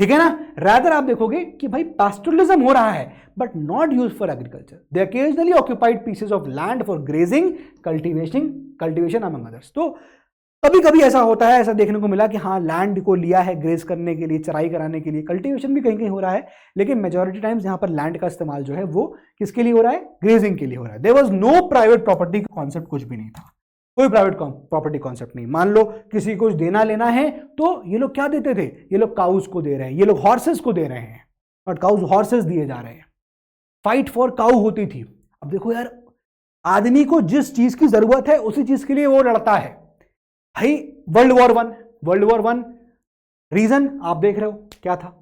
ठीक है ना, रादर आप देखोगे कि भाई पास्टोरलिज्म हो रहा है but not use for agriculture. They occasionally occupied pieces of land for grazing, cultivation among others. तो कभी कभी ऐसा होता है, ऐसा देखने को मिला कि हाँ लैंड को लिया है ग्रेज करने के लिए, चराई कराने के लिए, कल्टीवेशन भी कहीं कहीं हो रहा है, लेकिन मेजॉरिटी टाइम्स यहाँ पर लैंड का इस्तेमाल जो है वो किसके लिए हो रहा है, ग्रेजिंग के लिए हो रहा है। There was no private property का कॉन्सेप्ट, कुछ भी नहीं था, कोई प्राइवेट प्रॉपर्टी कॉन्सेप्ट नहीं। मान लो किसी को कुछ देना लेना है तो ये लोग क्या देते थे, ये लोग काउस को दे रहे हैं, ये लोग हॉर्सेस को दे रहे हैं, बट काउस हॉर्सेस दिए जा रहे हैं। फाइट फॉर काउ होती थी। अब देखो यार, आदमी को जिस चीज की जरूरत है उसी चीज के लिए वो लड़ता है। भाई वर्ल्ड वॉर वन रीजन आप देख रहे हो क्या था,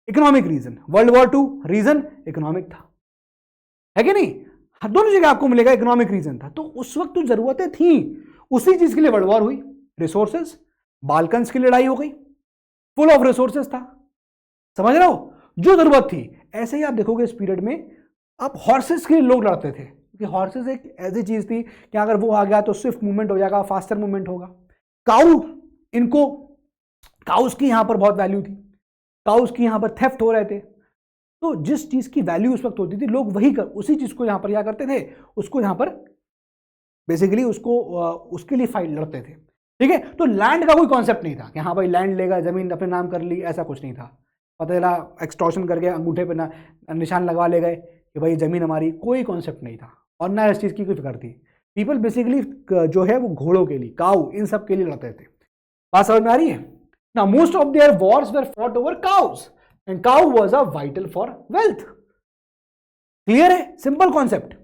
economic reason. World war two reason economic था, है कि नहीं, दोनों जगह आपको मिलेगा इकोनॉमिक रीजन था। तो उस वक्त तो जरूरतें थी, उसी चीज के लिए वर्ल्ड वॉर हुई। रिसोर्सेस, बाल्कन्स की लड़ाई हो गई, फुल ऑफ रिसोर्सेस था, समझ रहे हो, जो जरूरत थी। ऐसे ही आप देखोगे इस पीरियड में आप हॉर्सेस के लिए लोग लड़ते थे, क्योंकि हॉर्सेस एक ऐसी चीज थी कि अगर वो आ गया तो स्विफ्ट मूवमेंट हो जाएगा, फास्टर मूवमेंट होगा। काउ, इनको काउस की यहां पर बहुत वैल्यू थी, काउस की यहां पर थेफ्ट हो रहे थे। तो जिस चीज की वैल्यू उस वक्त होती थी लोग वही उसी चीज को यहां पर क्या करते थे, उसको यहां पर बेसिकली उसको उसके लिए फाइट लड़ते थे। ठीक है, तो लैंड का कोई कॉन्सेप्ट नहीं था कि हाँ भाई लैंड लेगा, जमीन अपने नाम कर ली, ऐसा कुछ नहीं था। पता चला एक्सटॉर्शन करके अंगूठे पे निशान लगवा ले गए कि भाई जमीन हमारी, कोई कॉन्सेप्ट नहीं था और ना इस चीज की कोई फिक्र थी। पीपल बेसिकली जो है वो घोड़ों के लिए, काउ, इन सब के लिए लड़ते थे। बात समझ में आ रही है ना। Most of their Wars were fought over cows and cow was a vital for wealth. Clear है, सिंपल कॉन्सेप्ट।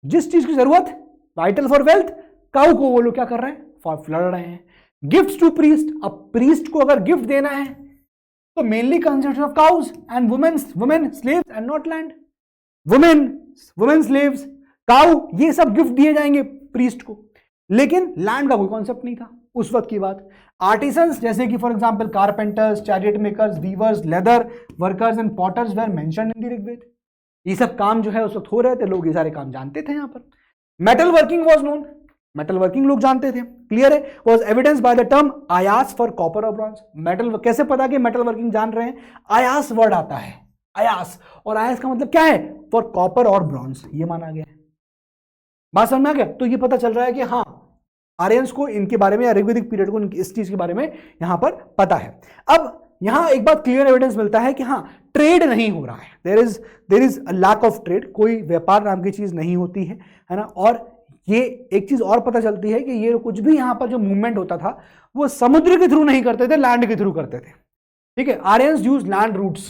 जिस चीज की जरूरत, वाइटल फॉर वेल्थ, काउ को वो लोग क्या कर रहे हैं, लड़ रहे हैं। गिफ्ट्स टू प्रीस्ट, अब प्रीस्ट को अगर गिफ्ट देना है तो mainly consist of cows and women slaves and not land. Women slaves, cow, ये सब गिफ्ट दिए जाएंगे प्रीस्ट को, लेकिन लैंड का कोई कॉन्सेप्ट नहीं था उस वक्त की बात। आर्टिसंस जैसे कि for example carpenters, chariot makers, weavers, leather workers and potters were mentioned in the Rigveda. ये सब काम जो है उस वक्त हो रहे थे, लोग ये सारे काम जानते थे। यहां पर metal working was known, metal working लोग जानते थे। क्लियर है, was evidence by the term ayas for copper और ब्रॉन्ज। मेटल कैसे पता कि मेटल वर्किंग जान रहे हैं, आयास वर्ड आता है, आयास, और आयास का मतलब क्या है, फॉर कॉपर और ब्रॉन्ज, ये माना गया है। बात समझ में आ गया। तो ये पता चल रहा है कि हाँ आर्यंस को इनके बारे में या ऋग्वेदिक पीरियड को इस चीज के बारे में यहां पर पता है। अब यहां एक बात क्लियर एविडेंस मिलता है कि हाँ ट्रेड नहीं हो रहा है, there is a lack of trade, कोई व्यापार नाम की चीज नहीं होती है ना। और ये एक चीज और पता चलती है कि ये कुछ भी यहां पर जो मूवमेंट होता था वो समुद्र के थ्रू नहीं करते थे, लैंड के थ्रू करते थे। ठीक है, Aryans use land routes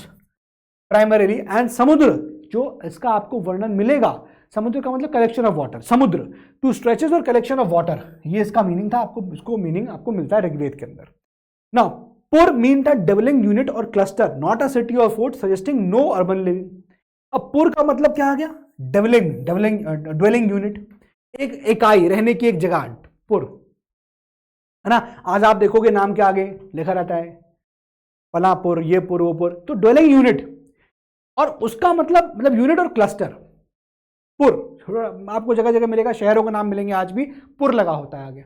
primarily and samudra, जो इसका आपको वर्णन मिलेगा, समुद्र का मतलब कलेक्शन ऑफ वाटर, समुद्र टू स्ट्रेचेस और कलेक्शन ऑफ वाटर, ये इसका मीनिंग था। आपको इसको मीनिंग आपको मिलता है ऋग्वेद के अंदर। नाउ पुर मीन था डेवलिंग यूनिट और क्लस्टर, नॉट अ सिटी और fort, suggesting know urban living. अब पुर का मतलब क्या आ गया, ड्वेलिंग यूनिट, एक इकाई, रहने की एक जगह, पुर, है ना। आज आप देखोगे नाम के आगे लिखा रहता है फलापुर, ये पुर, वो पुर, तो ड्वेलिंग यूनिट, और उसका मतलब यूनिट और क्लस्टर, पुर। आपको जगह जगह मिलेगा, शहरों का नाम मिलेंगे आज भी, पुर लगा होता है आगे।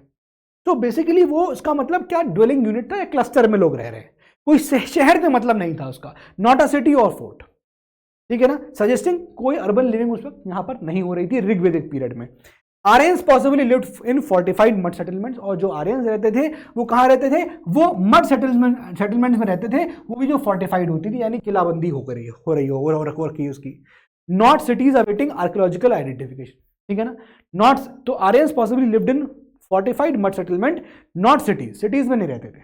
तो बेसिकली वो उसका मतलब क्या, ड्वेलिंग यूनिट था, एक क्लस्टर में लोग रह रहे हैं, कोई शहर का मतलब नहीं था उसका, नॉट अ सिटी और फोर्ट। ठीक है ना, सजेस्टिंग कोई अर्बन लिविंग उस वक्त यहां पर नहीं हो रही थी ऋग्वेदिक पीरियड में। Aryans possibly lived in fortified mud settlements, और जो आर्यंस रहते थे वो कहां रहते थे, वो मड सेटलमेंट्स में रहते थे, वो भी जो फोर्टिफाइड होती थी, यानी किलाबंदी हो रही हो उसकी, not cities awaiting archaeological identification. ठीक है ना, नॉट, तो Aryans possibly lived in fortified mud settlement, not cities में नहीं रहते थे,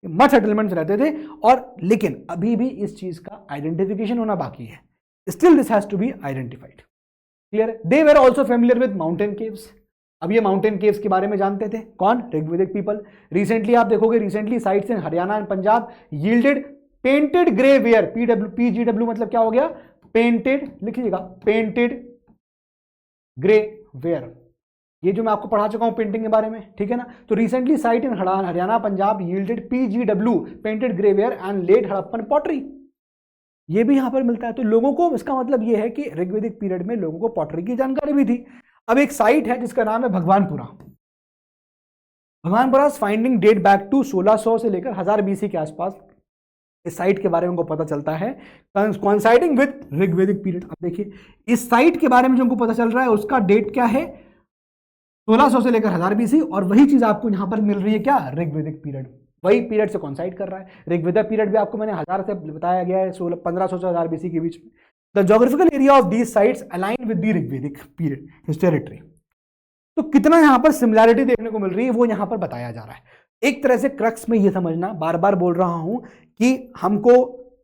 मड सेटलमेंट्स रहते थे। और लेकिन अभी भी इस चीज का आइडेंटिफिकेशन होना बाकी है, still this has to be identified. Clear है, they were also familiar with mountain caves, अब ये माउंटेन केव्स के बारे में जानते थे कौन? ऋग्वेदिक पीपल। रिसेंटली आप देखोगे, recently sites in Haryana and Punjab yielded painted grey ware, PGW मतलब क्या हो गया? पेंटेड, लिख लीजिएगा, पेंटेड ग्रे वेयर। ये जो मैं आपको पढ़ा चुका हूं पेंटिंग के बारे में, ठीक है ना। तो recently site in Haryana Punjab yielded PGW painted grey ware and let Harappan pottery, ये भी यहां पर मिलता है। तो लोगों को, इसका मतलब ये है कि ऋग्वेदिक पीरियड में लोगों को पॉटरी की जानकारी भी थी। अब एक साइट है जिसका नाम है Bhagwanpura. Bhagwanpura finding date back to 1600 से लेकर 1000 BC के आसपास। इस साइट के बारे में उनको पता चलता है कोइंसाइडिंग विद ऋग्वेदिक पीरियड। अब देखिए इस साइट के बारे में जो हमको पता चल रहा है उसका डेट क्या है? 1600 से लेकर 1000 BC, और वही चीज आपको यहां पर मिल रही है क्या? ऋग्वेदिक पीरियड, वही पीरियड से कोइंसाइड कर रहा है। ऋग्वेदिक पीरियड भी आपको मैंने 1000 से बताया गया है, 1500 से 1000 BC के बीच में। The geographical area of these sites align with the Rigvedic period his territory. तो कितना यहां पर सिमिलैरिटी देखने को मिल रही है वो यहां पर बताया जा रहा है। एक तरह से क्रक्स में ये समझना, बार बार बोल रहा हूं कि हमको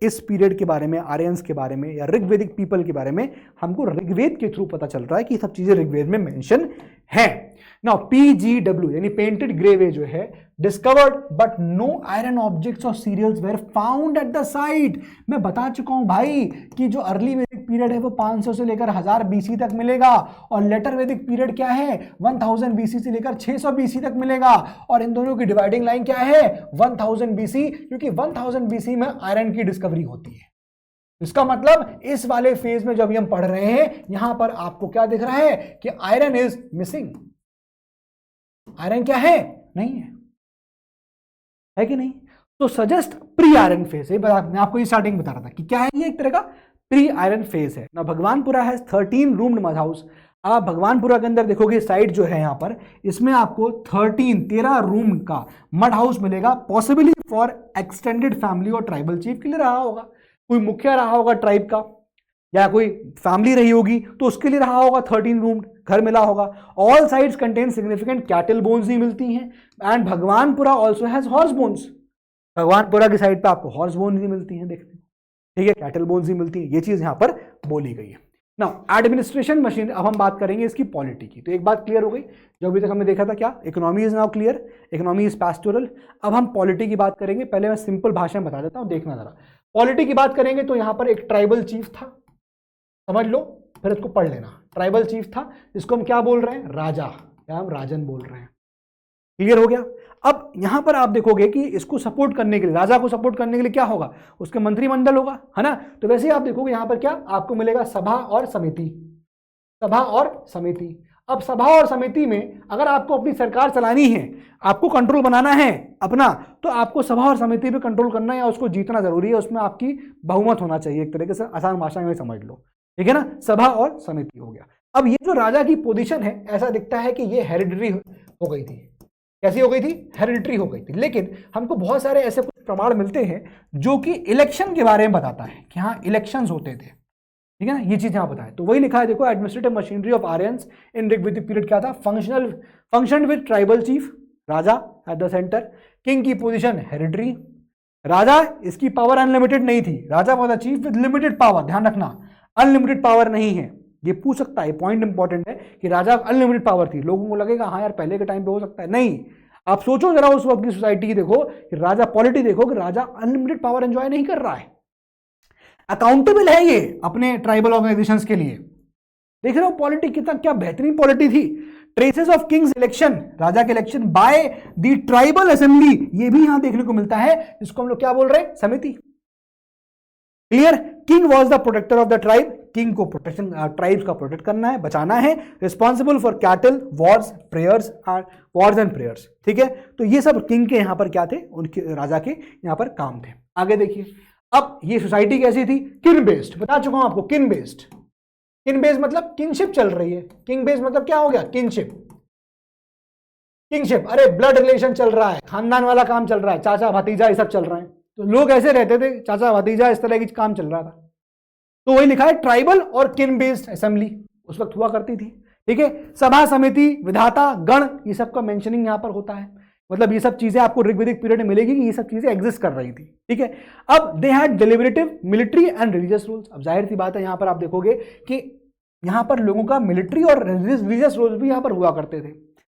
इस पीरियड के बारे में, आर्यंस के बारे में या ऋग्वेदिक पीपल के बारे में हमको ऋग्वेद के थ्रू पता चल रहा है कि सब चीजें ऋग्वेद में मेंशन है। नाउ PGW यानी पेंटेड ग्रे वे जो है, discovered but no iron objects और cereals were found at the site. मैं बता चुका हूं भाई कि जो अर्ली वैदिक पीरियड है वो 500 से लेकर 1000 BC तक मिलेगा, और लेटर वैदिक पीरियड क्या है? 1000 BC से लेकर 600 BC तक मिलेगा, और इन दोनों की डिवाइडिंग लाइन क्या है? 1000 BC, क्योंकि 1000 BC में आयरन की डिस्कवरी होती है। इसका मतलब इस वाले फेज में जब हम पढ़ रहे हैं, यहां पर आपको क्या दिख रहा है कि आयरन इज मिसिंग। आयरन क्या है? नहीं है कि नहीं? तो सजेस्ट प्री आयरन फेज है। मैं आपको ये स्टार्टिंग बता रहा था कि क्या है ये, एक तरह का प्री आयरन फेज है ना। भगवानपुरा है 13 रूम्ड मड हाउस। आप भगवानपुरा के अंदर देखोगे साइट जो है यहां पर, इसमें आपको 13 रूम का मड हाउस मिलेगा, पॉसिबली फॉर एक्सटेंडेड फैमिली और ट्राइबल चीफ के लिए रहा होगा। कोई मुखिया रहा होगा ट्राइब का, या कोई फैमिली रही होगी तो उसके लिए रहा होगा। 13 रूम घर मिला होगा। All sites contain significant cattle bones ही मिलती हैं, and Bhagwanpura also has horse bones. Bhagwanpura की साइड पे आपको हॉर्स बोन्स ही मिलती हैं, देखते हैं, ठीक है, कैटल बोन्स ही मिलती हैं। ये चीज यहां पर बोली गई है। नाउ एडमिनिस्ट्रेशन मशीन, अब हम बात करेंगे इसकी पॉलिटी की। तो एक बात क्लियर हो गई, जो अभी तक हमने देखा था क्या, economy is now clear, economy is pastoral. अब हम पॉलिटी की बात करेंगे। पहले मैं सिंपल भाषा में बता देता हूं, देखना जरा। पॉलिटी की बात करेंगे तो यहां पर एक ट्राइबल चीफ था, समझ लो, फिर इसको पढ़ लेना। ट्राइबल चीफ था जिसको हम क्या बोल रहे हैं? राजा, या हम राजन बोल रहे हैं। क्लियर हो गया? अब यहां पर आप देखोगे कि इसको सपोर्ट करने के लिए, राजा को सपोर्ट करने के लिए क्या होगा? उसके मंत्रिमंडल होगा, है ना। तो वैसे ही आप देखोगे यहां पर क्या आपको मिलेगा? सभा और समिति, सभा और समिति। अब सभा और समिति में अगर आपको अपनी सरकार चलानी है, आपको कंट्रोल बनाना है अपना, तो आपको सभा और समिति पे कंट्रोल करना है या उसको जीतना जरूरी है। उसमें आपकी बहुमत होना चाहिए, एक तरीके से आसान भाषा में समझ लो, ठीक है ना। सभा और समिति हो गया। अब ये जो राजा की पोजीशन है, ऐसा दिखता है कि ये हेरिडिटरी हो गई थी। कैसी हो गई थी? हेरिडिटरी हो गई थी। लेकिन हमको बहुत सारे ऐसे कुछ प्रमाण मिलते हैं जो कि इलेक्शन के बारे में बताता है कि हाँ इलेक्शंस होते थे, ठीक है ना। ये चीज यहां बताए तो वही लिखा है, देखो, administrative machinery of Aryans in Rigvedic period क्या था? Function with tribal chief, raja at the centre, king की पोजीशन हेरिडिटरी। राजा, इसकी पावर अनलिमिटेड नहीं थी, raja was the chief with limited power, ध्यान रखना, अनलिमिटेड पावर नहीं है। ये पूछ सकता है, पॉइंट इंपॉर्टेंट है कि राजा अनलिमिटेड पावर थी। लोगों को लगेगा हाँ यार पहले के टाइम पे हो सकता है, नहीं। आप सोचो जरा उस वक्त की सोसाइटी की, देखो कि राजा, पॉलिटी देखो कि राजा अनलिमिटेड पावर एंजॉय नहीं कर रहा है, अकाउंटेबल है ये अपने ट्राइबल ऑर्गेनाइजेशंस के लिए। देख रहे हो पॉलिटी कितना, क्या बेहतरीन पॉलिटी थी। ट्रेसेस ऑफ किंग्स इलेक्शन, राजा के election by the tribal assembly, ये भी यहां देखने को मिलता है, जिसको हम लोग क्या बोल रहे हैं? Samiti. Clear? King was the protector of the tribe, king को प्रोटेक्शन, ट्राइब्स का प्रोटेक्ट करना है, बचाना है। Responsible for cattle, wars, prayers, wars and prayers, ठीक है। तो ये सब किंग के यहां पर क्या थे? उनके राजा के यहां पर काम थे। आगे देखिए, अब ये सोसाइटी कैसी थी? किन बेस्ड, बता चुका हूं आपको, किन बेस्ड। किन बेस्ड मतलब किंगशिप चल रही है। किंग बेस्ड मतलब क्या हो गया? किंगशिप, किंगशिप, अरे ब्लड रिलेशन चल रहा है, खानदान वाला काम चल रहा है, चाचा भतीजा ये सब चल रहे हैं। तो लोग ऐसे रहते थे, चाचा भतीजा, इस तरह की काम चल रहा था। तो वही लिखा है, ट्राइबल और किन बेस्ड असेंबली उस वक्त हुआ करती थी, ठीक है। सभा, समिति, विधाता, गण, ये सब का मेंशनिंग यहां पर होता है। मतलब ये सब चीजें आपको ऋग्वेदिक पीरियड में मिलेगी कि ये सब चीजें एग्जिस्ट कर रही थी, ठीक है। अब they had deliberative, military and religious rules. अब जाहिर सी बात है यहां पर आप देखोगे कि यहां पर लोगों का मिलिट्री और रिलीजियस रोल भी यहां पर हुआ करते थे।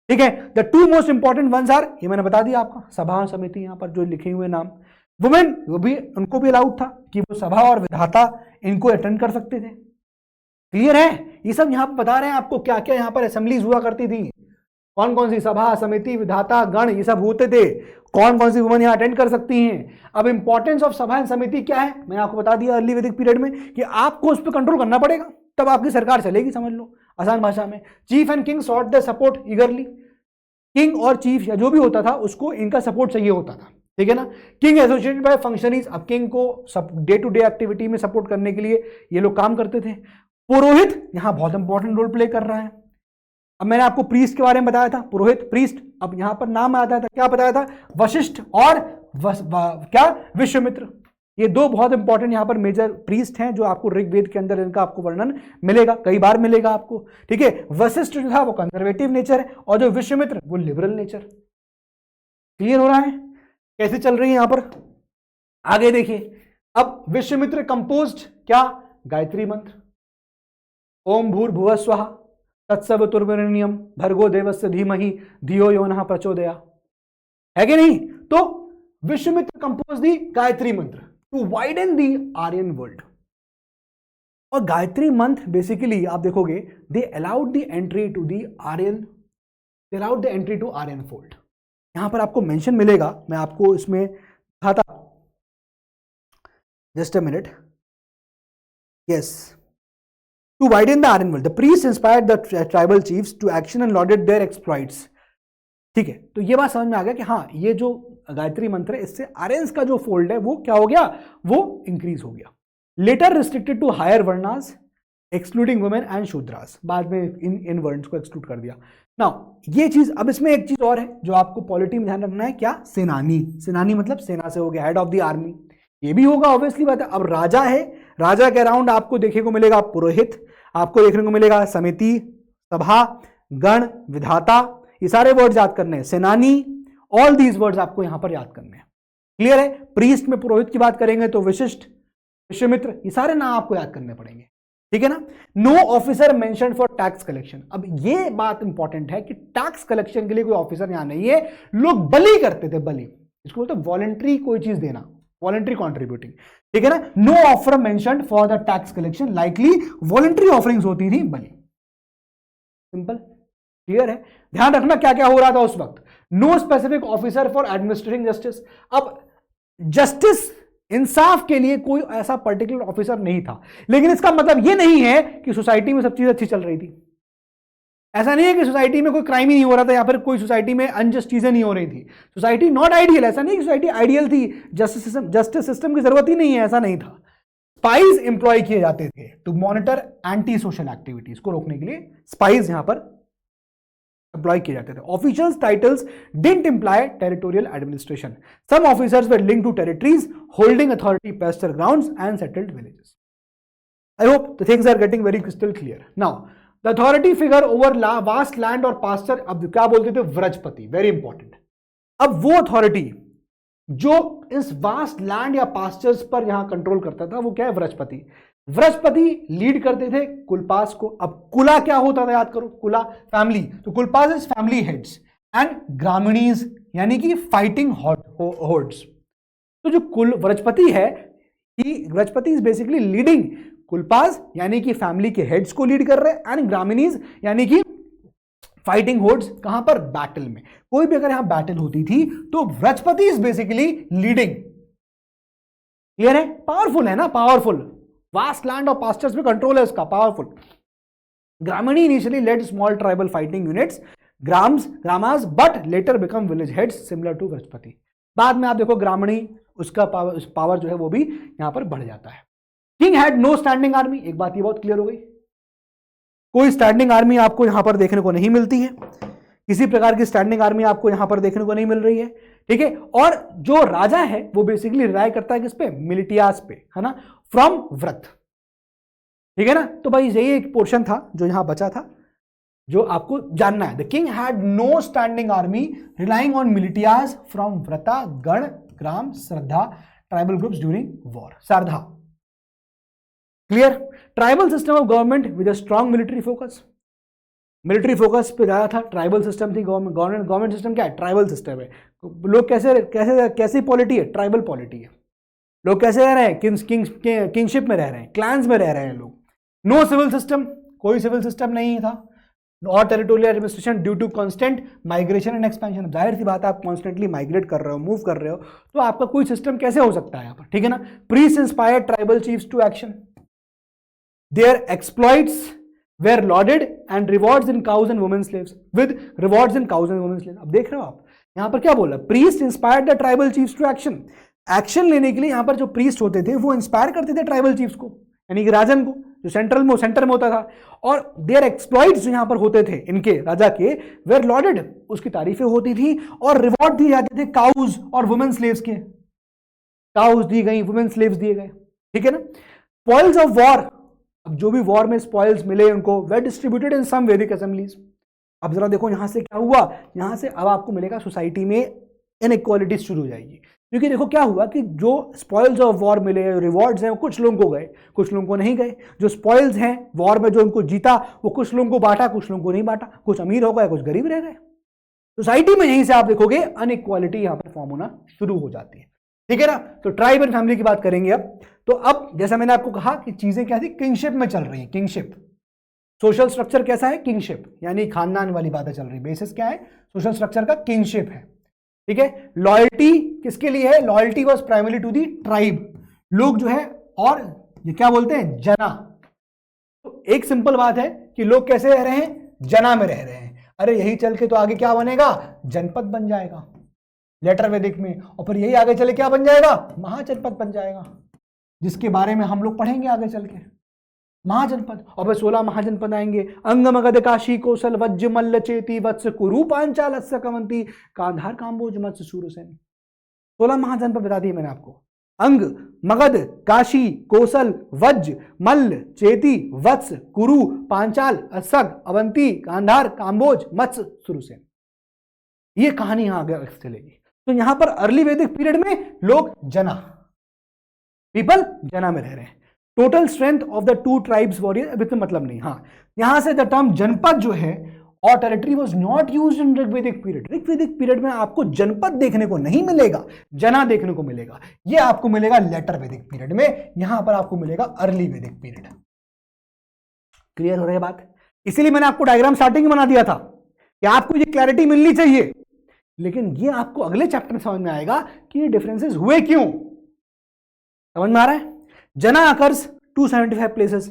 ठीक है, the two most important ones are, ये मैंने बता दिया आपका, सभा समिति, यहां पर जो लिखे हुए नाम। वुमेन, वो भी उनको भी अलाउड था कि वो सभा और विधाता इनको अटेंड कर सकते थे। क्लियर है, ये सब यहां पर बता रहे हैं आपको क्या क्या यहां पर असेंबलीज हुआ करती थी, कौन कौन सी सभा समिति विधाता गण ये सब होते थे, कौन कौन सी वुमेन यहां अटेंड कर सकती हैं। अब इंपॉर्टेंस ऑफ सभा एंड समिति क्या है, मैंने आपको बता दिया अर्ली वैदिक पीरियड में कि आपको उस पर कंट्रोल करना पड़ेगा, तब आपकी सरकार चलेगी, समझ लो आसान भाषा में। Chief and king sought the support eagerly, king और चीफ या जो भी होता था उसको इनका सपोर्ट चाहिए होता था। ठीक है ना, किंग एसोसिएटेड बाय फंक्शनरीज, अब किंग को डे टू डे एक्टिविटी में सपोर्ट करने के लिए ये लोग काम करते थे। पुरोहित यहां बहुत इंपॉर्टेंट रोल प्ले कर रहा है। अब मैंने आपको प्रीस्ट के बारे में बताया था, पुरोहित प्रीस्ट, अब यहां पर नाम आता था, क्या बताया था, वशिष्ठ और क्या विश्वामित्र, ये दो बहुत इंपॉर्टेंट यहां पर मेजर प्रीस्ट हैं जो आपको ऋग्वेद के अंदर इनका आपको वर्णन मिलेगा, कई बार मिलेगा आपको। ठीक है, वशिष्ठ जो था वो कंजर्वेटिव नेचर है और जो विश्वामित्र वो लिबरल नेचर। क्लियर हो रहा है कैसे चल रही है यहां पर, आगे देखिए। अब विश्वामित्र कंपोज्ड क्या, गायत्री मंत्र, ओम भूर्भुवः स्वः तत्सवितुर्वरेण्यं भर्गो देवस्य धीमहि धियो यो नः प्रचोदयात्, है कि नहीं। तो Vishwamitra compose the Gayatri mantra to widen the Aryan world, और गायत्री मंत्र बेसिकली आप देखोगे they allowed the entry to the Aryan, they allowed the entry to Aryan fold. यहां पर आपको मेंशन मिलेगा, मैं आपको इसमें दिखाता, just a minute, yes, to widen the Aryan world, the priests inspired the tribal chiefs to action and lauded their exploits। ठीक है, तो ये बात समझ में आ गया कि हाँ ये जो गायत्री मंत्र है इससे आर्यंस का जो फोल्ड है वो क्या हो गया, वो इंक्रीज हो गया। Later restricted to higher varnas excluding women and Shudras, बाद में इन वर्ड्स को एक्सक्लूड कर दिया। नाउ ये चीज, अब इसमें एक चीज और है जो आपको पॉलिटी में ध्यान रखना है, क्या, सेनानी, सेनानी मतलब सेना से हो गया, हेड ऑफ द आर्मी, ये भी होगा ऑब्वियसली बात है। अब राजा है, राजा के अराउंड आपको देखने को मिलेगा पुरोहित, आपको देखने को मिलेगा समिति, सभा, गण, विधाता, ये सारे वर्ड्स याद करने हैं, सेनानी, ऑल दीज वर्ड्स आपको यहां पर याद करने हैं। क्लियर है, प्रीस्ट में पुरोहित की बात करेंगे तो विशिष्ट, विश्वामित्र, ये सारे नाम आपको याद करने पड़ेंगे। ठीक है ना। No officer mention for tax collection, अब ये बात इंपॉर्टेंट है कि टैक्स कलेक्शन के लिए कोई ऑफिसर यहां नहीं है, लोग बलि करते थे, बलि, इसको बोलते वॉलंटरी कोई चीज देना, वॉलंटरी कॉन्ट्रीब्यूटिंग। ठीक है ना, no offer mentioned for the tax collection, likely voluntary offerings होती थी, बलि, सिंपल, क्लियर है। ध्यान रखना क्या क्या हो रहा था उस वक्त। No specific officer for administrating justice, अब जस्टिस इंसाफ के लिए कोई ऐसा पर्टिकुलर ऑफिसर नहीं था, लेकिन इसका मतलब यह नहीं है कि सोसाइटी में सब चीज अच्छी चल रही थी। ऐसा नहीं है कि सोसाइटी में कोई क्राइम ही नहीं हो रहा था या फिर कोई सोसाइटी में अनजस्ट चीजें नहीं हो रही थी, सोसाइटी नॉट आइडियल, ऐसा नहीं कि सोसाइटी आइडियल थी, जस्टिस सिस्टम की जरूरत ही नहीं है, ऐसा नहीं था। स्पाइज इंप्लॉय किए जाते थे to monitor anti social activities को रोकने के लिए, स्पाइज यहां पर एम्प्लॉय किए जाते थे। Officials titles didn't imply territorial administration, some officers were linked to territories holding authority, pasture grounds and settled villages. I hope the things are getting very crystal clear. Now the authority figure over vast land और pasture, अब क्या बोलते थे, व्रजपति, very important. अब वो authority जो इस vast land या पास्चर्स पर यहां कंट्रोल करता था वो क्या है, व्रजपति। व्रजपति लीड करते थे कुलपास को। अब कुला क्या होता था, याद करो, कुला फैमिली, तो कुलपास इज फैमिली हेड्स एंड ग्रामीणीज यानी कि फाइटिंग होर्ड्स। तो जो कुल व्रजपति है, व्रजपति इज बेसिकली लीडिंग कुलपास यानी कि फैमिली के हेड्स को लीड कर रहे हैं, एंड ग्रामीणीज यानी कि फाइटिंग होर्ड्स, कहां पर, बैटल में। कोई भी अगर यहां बैटल होती थी तो Vrajapati is basically leading. Clear है, पावरफुल है ना, पावरफुल, वास्ट लैंड और पास्चर्स में कंट्रोल है उसका, powerful. Gramani initially led small tribal fighting units, gramas, but later become village heads similar to Vrajapati. बाद में आप देखो ग्रामीणी, उसका पावर जो है वो भी यहां पर बढ़ जाता है। King had no standing army, एक बात ये बहुत क्लियर हो गई, कोई स्टैंडिंग आर्मी आपको यहां पर देखने को नहीं मिलती है, किसी प्रकार की स्टैंडिंग आर्मी आपको यहां पर देखने को नहीं मिल रही है। ठीक है, और जो राजा है वो बेसिकली रिलाय करता है किस पे, मिलिटियास पे, है ना, फ्रॉम व्रत। ठीक है ना, तो भाई यही एक पोर्शन था जो यहां बचा था जो आपको जानना है। The king had no standing army relying on militias from Vrata, Gana, Grama, Shraddha, tribal groups during war, Shraddha. Clear. Tribal system of government with a strong military focus, military focus पे ज्यादा था, ट्राइबल सिस्टम थी गवर्नमेंट सिस्टम क्या है, ट्राइबल सिस्टम है। लोग कैसे कैसे कैसी पॉलिटी है, ट्राइबल पॉलिटी है। लोग कैसे रह रहे हैं, किंगशिप में रह रहे हैं, क्लैंस में रह रहे हैं लोग। नो सिविल सिस्टम, कोई सिविल सिस्टम नहीं था, और territorial administration due to constant migration and expansion. जाहिर सी बात है, आप कॉन्स्टेंटली माइग्रेट कर रहे हो, मूव कर रहे हो, तो आपका कोई सिस्टम कैसे हो सकता है यहाँ पर, ठीक है ना। Priest inspired tribal chiefs to action, their exploits were lauded and rewards in cows and women slaves, with rewards in cows and women slaves। अब देख रहे हो आप यहां पर क्या बोला, priest inspired the tribal chiefs to action. Action लेने के लिए यहां पर जो प्रीस्ट होते थे वो इंस्पायर करते थे ट्राइबल चीफ्स को, यानी कि राजन को, जो सेंटर में होता था। और देयर एक्सप्लॉइट्स जो यहां पर होते थे इनके राजा के, वेर लॉडेड, उसकी तारीफें होती थी, और रिवॉर्ड दिए जाते थे काउज और वुमेन स्लेव्स के, काउज दी गई, वुमेन स्लेव्स दिए गए, ठीक है ना। स्पॉइल्स ऑफ वॉर, अब जो भी वॉर में स्पॉइल्स मिले उनको, वे डिस्ट्रीब्यूटेड इन सम वैदिक असेंबलीज। अब जरा देखो यहां से क्या हुआ, यहां से अब आपको मिलेगा सोसाइटी में इनइक्वालिटीज शुरू हो जाएगी, क्योंकि देखो क्या हुआ कि जो स्पॉइल्स ऑफ वॉर मिले, रिवॉर्ड्स हैं, वो कुछ लोगों को गए, कुछ लोगों को नहीं गए। जो स्पॉइल्स हैं वॉर में जो उनको जीता, वो कुछ लोगों को बांटा, कुछ लोगों को नहीं बांटा, कुछ अमीर हो गए, कुछ गरीब रह गए। सोसाइटी में यहीं से आप देखोगे अनइक्वालिटी यहां पर फॉर्म होना शुरू हो जाती है, ठीक है ना। तो ट्राइब एंड फैमिली की बात करेंगे अब। तो अब जैसा मैंने आपको कहा कि चीजें क्या थी, किंगशिप में चल रही है, किंगशिप। सोशल स्ट्रक्चर कैसा है, किंगशिप, यानी खानदान वाली बातें चल रही है। बेसिस क्या है सोशल स्ट्रक्चर का, किंगशिप है, ठीक है। लॉयल्टी किसके लिए है, loyalty was primary to the tribe, लोग जो है, और ये क्या बोलते हैं, जना। तो एक सिंपल बात है कि लोग कैसे रह रहे हैं, जना में रह रहे हैं। अरे यही चल के तो आगे क्या बनेगा, जनपद बन जाएगा लेटर वैदिक में, और फिर यही आगे चले क्या बन जाएगा, महाजनपद बन जाएगा, जिसके बारे में हम लोग पढ़ेंगे आगे चल के, महाजनपद। और फिर 16 महाजनपद आएंगे, अंग मगध काशी कौशल वज्र मल्ल चेती वत्स कुरु पांचाल अस्य कवंती कांधार काम्बोज मत्स्य सूरसेन। 16 महाजनपद बता दिए मैंने आपको, अंग मगध काशी कौशल वज्र मल्ल चेती वत्स कुरु पांचाल असग अवंती गांधार काम्बोज मत्स्य सूरसेन। ये कहानी यहां आगे चलेगी। तो यहां पर अर्ली वैदिक पीरियड में लोग जना, पीपल जना में रह रहे हैं। Total strength of the two tribes warrior, अभी तो मतलब नहीं, हाँ यहां से द टर्म जनपद जो है और territory was not used in Rigvedic period. Rigvedic period में आपको जनपद देखने को नहीं मिलेगा, जना देखने को मिलेगा। ये आपको मिलेगा लेटर वैदिक पीरियड में, यहां पर आपको मिलेगा अर्ली वैदिक पीरियड। क्लियर हो रही है बात। इसीलिए मैंने आपको डायग्राम स्टार्टिंग में बना दिया था कि आपको ये क्लैरिटी मिलनी चाहिए, लेकिन ये आपको अगले चैप्टर में समझ में आएगा कि ये डिफरेंसेस हुए क्यों। समझ में आ रहा है। जना अकर्स 275 प्लेसेस,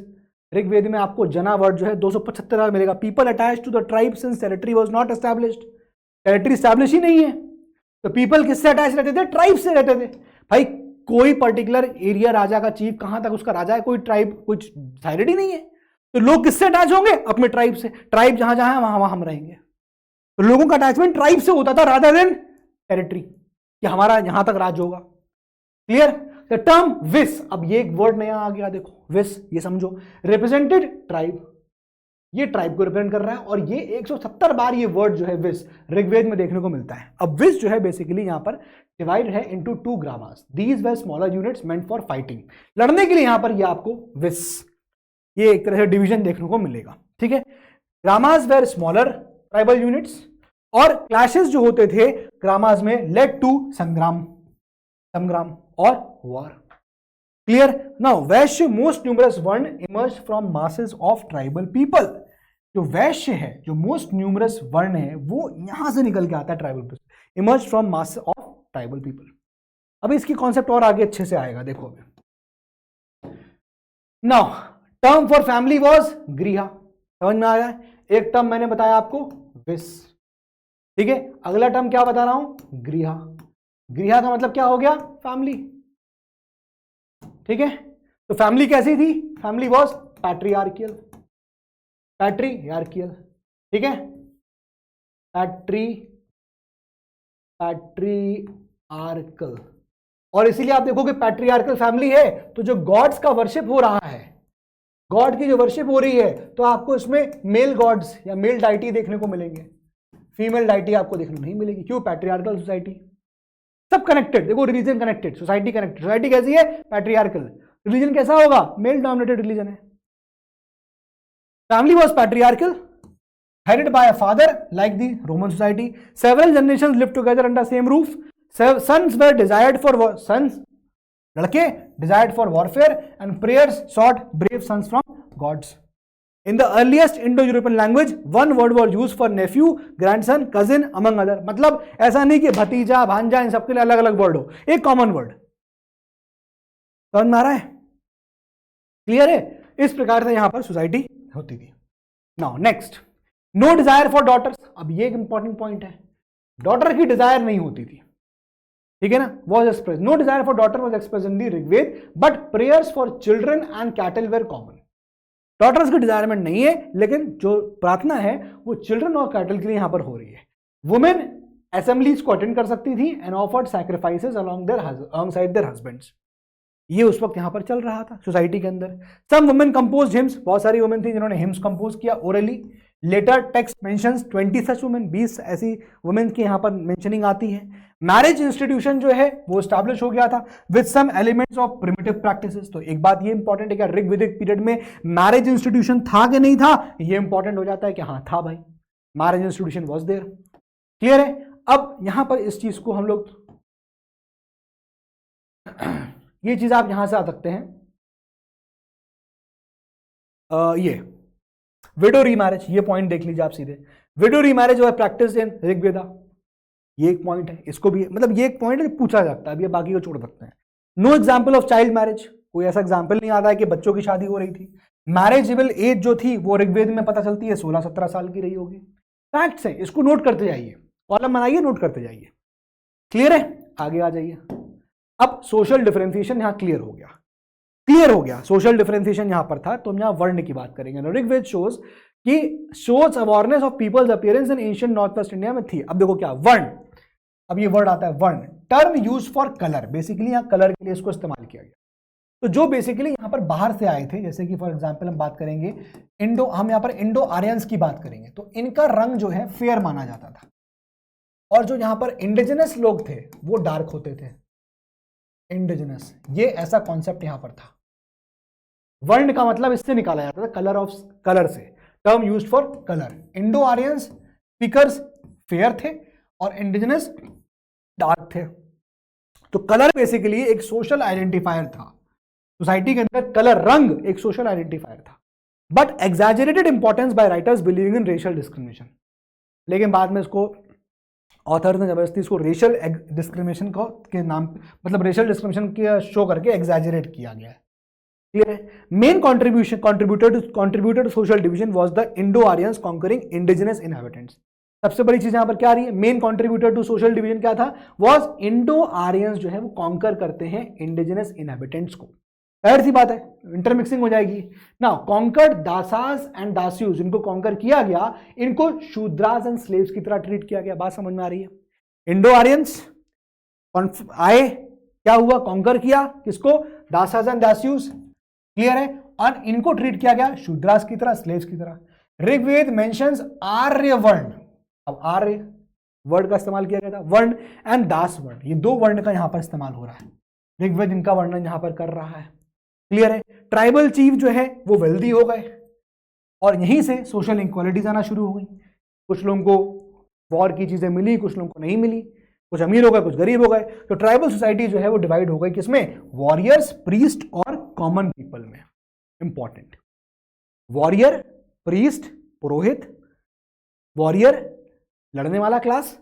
ऋग्वेद में आपको जना वर्ड जो है 275 बार मिलेगा। People attach to the tribe since territory was not established, territory establish ही नहीं है, तो पीपल किससे अटैच रहते थे, ट्राइब से रहते थे। भाई कोई पर्टिकुलर एरिया राजा का चीफ कहां तक उसका राजा है, कोई ट्राइब कुछ डिसाइडेड ही नहीं है, तो लोग किससे अटैच होंगे, अपने ट्राइब से। ट्राइब जहां जहां है वहां वहां हम रहेंगे, तो लोगों का अटैचमेंट ट्राइब से होता था रादर देन टेरिटरी, कि हमारा यहां तक राज होगा। क्लियर। द टर्म विस, अब ये एक वर्ड नया आ गया देखो, विस, ये समझो, रिप्रेजेंटेड ट्राइब, ये ट्राइब को रिप्रेजेंट कर रहा है, और ये 170 बार ये वर्ड जो है विस ऋग्वेद में देखने को मिलता है। अब विस जो है बेसिकली यहां पर डिवाइड है into 2 gramas, these were smaller units meant for fighting, लड़ने के लिए यहां पर ये आपको विस, ये एक तरह से डिवीजन देखने को मिलेगा, ठीक है। Gramas where smaller tribal units, और क्लैशेस जो होते थे ग्रामास में लेड टू संग्राम और वॉर। क्लियर। नाउ वैश्य मोस्ट न्यूमरस वर्ण emerge from masses of tribal people, जो वैश्य है, जो मोस्ट न्यूमरस वर्ण है, वो यहां से निकल के आता है tribal people, emerge from mass of tribal people. अब इसकी कॉन्सेप्ट और आगे अच्छे से आएगा, देखो अभी। Now term for family was griha, समझ में आ रहा है। एक टर्म मैंने बताया आपको विस, ठीक है। अगला टर्म क्या बता रहा हूं, गृहा। गृहा का मतलब क्या हो गया, फैमिली, ठीक है। तो फैमिली कैसी थी, फैमिली वॉज पैट्रियार्कियल, ठीक है, पैट्रियार्कल। और इसीलिए आप देखोगे पैट्रियार्कल फैमिली है, तो जो गॉड्स का वर्शिप हो रहा है, गॉड की जो वर्शिप हो रही है, तो आपको इसमें मेल गॉड्स या मेल डाइटी देखने को मिलेंगे, फीमेल डाइटी आपको देखने को नहीं मिलेगी। क्यों, पैट्रियार्कल सोसाइटी, सब कनेक्टेड। देखो religion connected, society connected. Society कैसी है, पैट्रियार्कल। रिलीजन कैसा होगा, मेल डोमिनेटेड रिलीजन है, family was patriarchal, headed by a father like the Roman society. Several generations lived together under same roof. Sons were desired for sons, लड़के desired for warfare, and prayers sought brave sons from gods. In the earliest Indo-European language, one word was used for nephew, grandson, cousin, among other. मतलब ऐसा नहीं कि भतीजा भांजा इन सबके लिए अलग अलग वर्ड हो, एक कॉमन वर्ड। समझ में आ रहा है? क्लियर है? इस प्रकार से यहां पर सोसाइटी होती थी। Now next, no desire for daughters. अब ये एक इंपॉर्टेंट पॉइंट है, डॉटर की डिजायर नहीं होती थी, ठीक है ना। Was express, no desire for daughter was express in the Rigveda, but prayers for children and cattle were common. Daughters की डिजायरमेंट नहीं है, लेकिन जो प्रार्थना है वो चिल्ड्रन और कैटल के लिए यहां पर हो रही है। वुमेन असेंबलीज को अटेंड कर सकती थी and offered sacrifices alongside their husbands. ये उस वक्त यहां पर चल रहा था सोसाइटी के अंदर। सम वुमेन कंपोज हिम्स, बहुत सारी वुमेन थी जिन्होंने हिम्स कंपोज किया ओरली। लेटर टेक्स्ट मेंशंस 20 सच वुमेन, 20 ऐसी वुमेन की यहां पर मेंशनिंग आती है। मैरिज इंस्टीट्यूशन जो है वो स्टैब्लिश हो गया था with some elements of primitive practices. तो एक बात ये इंपॉर्टेंट है कि ऋग्वेदिक पीरियड में मैरिज इंस्टीट्यूशन था कि नहीं था, ये इंपॉर्टेंट हो जाता है कि हाँ था भाई, marriage institution was there. Clear है? अब यहां पर इस चीज को हम लोग ये चीज आप यहां से आ सकते हैं, ये विडो रीमैरिज, ये पॉइंट देख लीजिए आप सीधे। विडो रीमैरिज और प्रैक्टिस इन ऋग्वेदा, ये एक पॉइंट है, इसको भी मतलब ये एक पॉइंट है पूछा जाता है, अभी बाकी को छोड़ सकते हैं। Know example of child marriage, कोई ऐसा एग्जाम्पल नहीं आता है कि बच्चों की शादी हो रही थी। मैरिजेबल एज जो थी वो ऋग्वेद में पता चलती है 16-17 साल की रही होगी। फैक्ट्स है, इसको नोट करते जाइए, कॉलम बनाइए, नोट करते जाइए। क्लियर है? आगे आ जाइए। अब सोशल डिफरेंशिएशन यहां क्लियर हो गया, क्लियर हो गया। सोशल डिफरेंशिएशन यहां पर था, तो हम यहां वर्ण की बात करेंगे। Rigveda shows awareness of people's appearance in ancient north west India में थी। अब देखो क्या वर्ण, अब ये वर्ड आता है वर्ण, term use for colour, basically यहां कलर के लिए इसको इस्तेमाल किया गया। तो जो बेसिकली यहां पर बाहर से आए थे, जैसे कि फॉर एग्जांपल हम बात करेंगे हम यहां पर इंडो आर्यंस की बात करेंगे, तो इनका रंग जो है फेयर माना जाता था, और जो यहां पर इंडिजिनस लोग थे वो डार्क होते थे। इंडिजिनस, ये ऐसा कॉन्सेप्ट यहां पर था। वर्ण का मतलब इससे निकाला जाता था, कलर ऑफ कलर से, term used for colour. Indo Aryans speakers fair थे और इंडिजिनस डार्क थे। तो कलर बेसिकली एक सोशल आइडेंटिफायर था सोसाइटी के अंदर, कलर रंग एक सोशल आइडेंटिफायर था। But exaggerated importance by writers believing in racial discrimination, लेकिन बाद में इसको ऑथर ने जबरदस्ती इसको रेशियल डिस्क्रिमिनेशन को के नाम, मतलब रेशियल डिस्क्रिमिनेशन के शो करके एग्जैजरेट किया गया है। क्लियर है? Main contributor to social division was the Indo-Aryans conquering indigenous inhabitants. सबसे बड़ी चीज यहां पर क्या आ रही है, main contributor to social division क्या था, वॉज इंडो आर्यंस जो है वो कॉन्कर करते हैं इंडिजिनस इनहेबिटेंट्स को। जाहिर सी बात है इंटरमिक्सिंग हो जाएगी ना। कॉन्कर्ड दासास एंड दास्यूज, इनको कॉन्कर किया गया, इनको शूद्रास एंड स्लेव्स की तरह ट्रीट किया गया। बात समझ में आ रही है? इंडो आर्यंस आए, क्या हुआ, कॉन्कर किया किसको, दासास एंड दास्यूज। क्लियर है? और इनको ट्रीट किया गया शूद्रास की तरह, स्लेव्स की तरह। ऋग्वेद मेंशंस आर्य वर्ण, अब आर्य वर्ड का इस्तेमाल किया गया था, वर्ण एंड दास वर्ण, ये दो वर्ण का यहां पर इस्तेमाल हो रहा है। ऋग्वेद इनका वर्णन यहां पर कर रहा है। क्लियर है? ट्राइबल चीफ जो है वो वेल्दी हो गए और यहीं से सोशल इनक्वालिटीज आना शुरू हो गई। कुछ लोगों को वॉर की चीजें मिली, कुछ लोगों को नहीं मिली, कुछ अमीर हो गए, कुछ गरीब हो गए। तो ट्राइबल सोसाइटी जो है वो डिवाइड हो गई किसमें, वॉरियर्स, प्रीस्ट और कॉमन पीपल में। इंपॉर्टेंट, वॉरियर, प्रीस्ट पुरोहित, वॉरियर लड़ने वाला क्लास,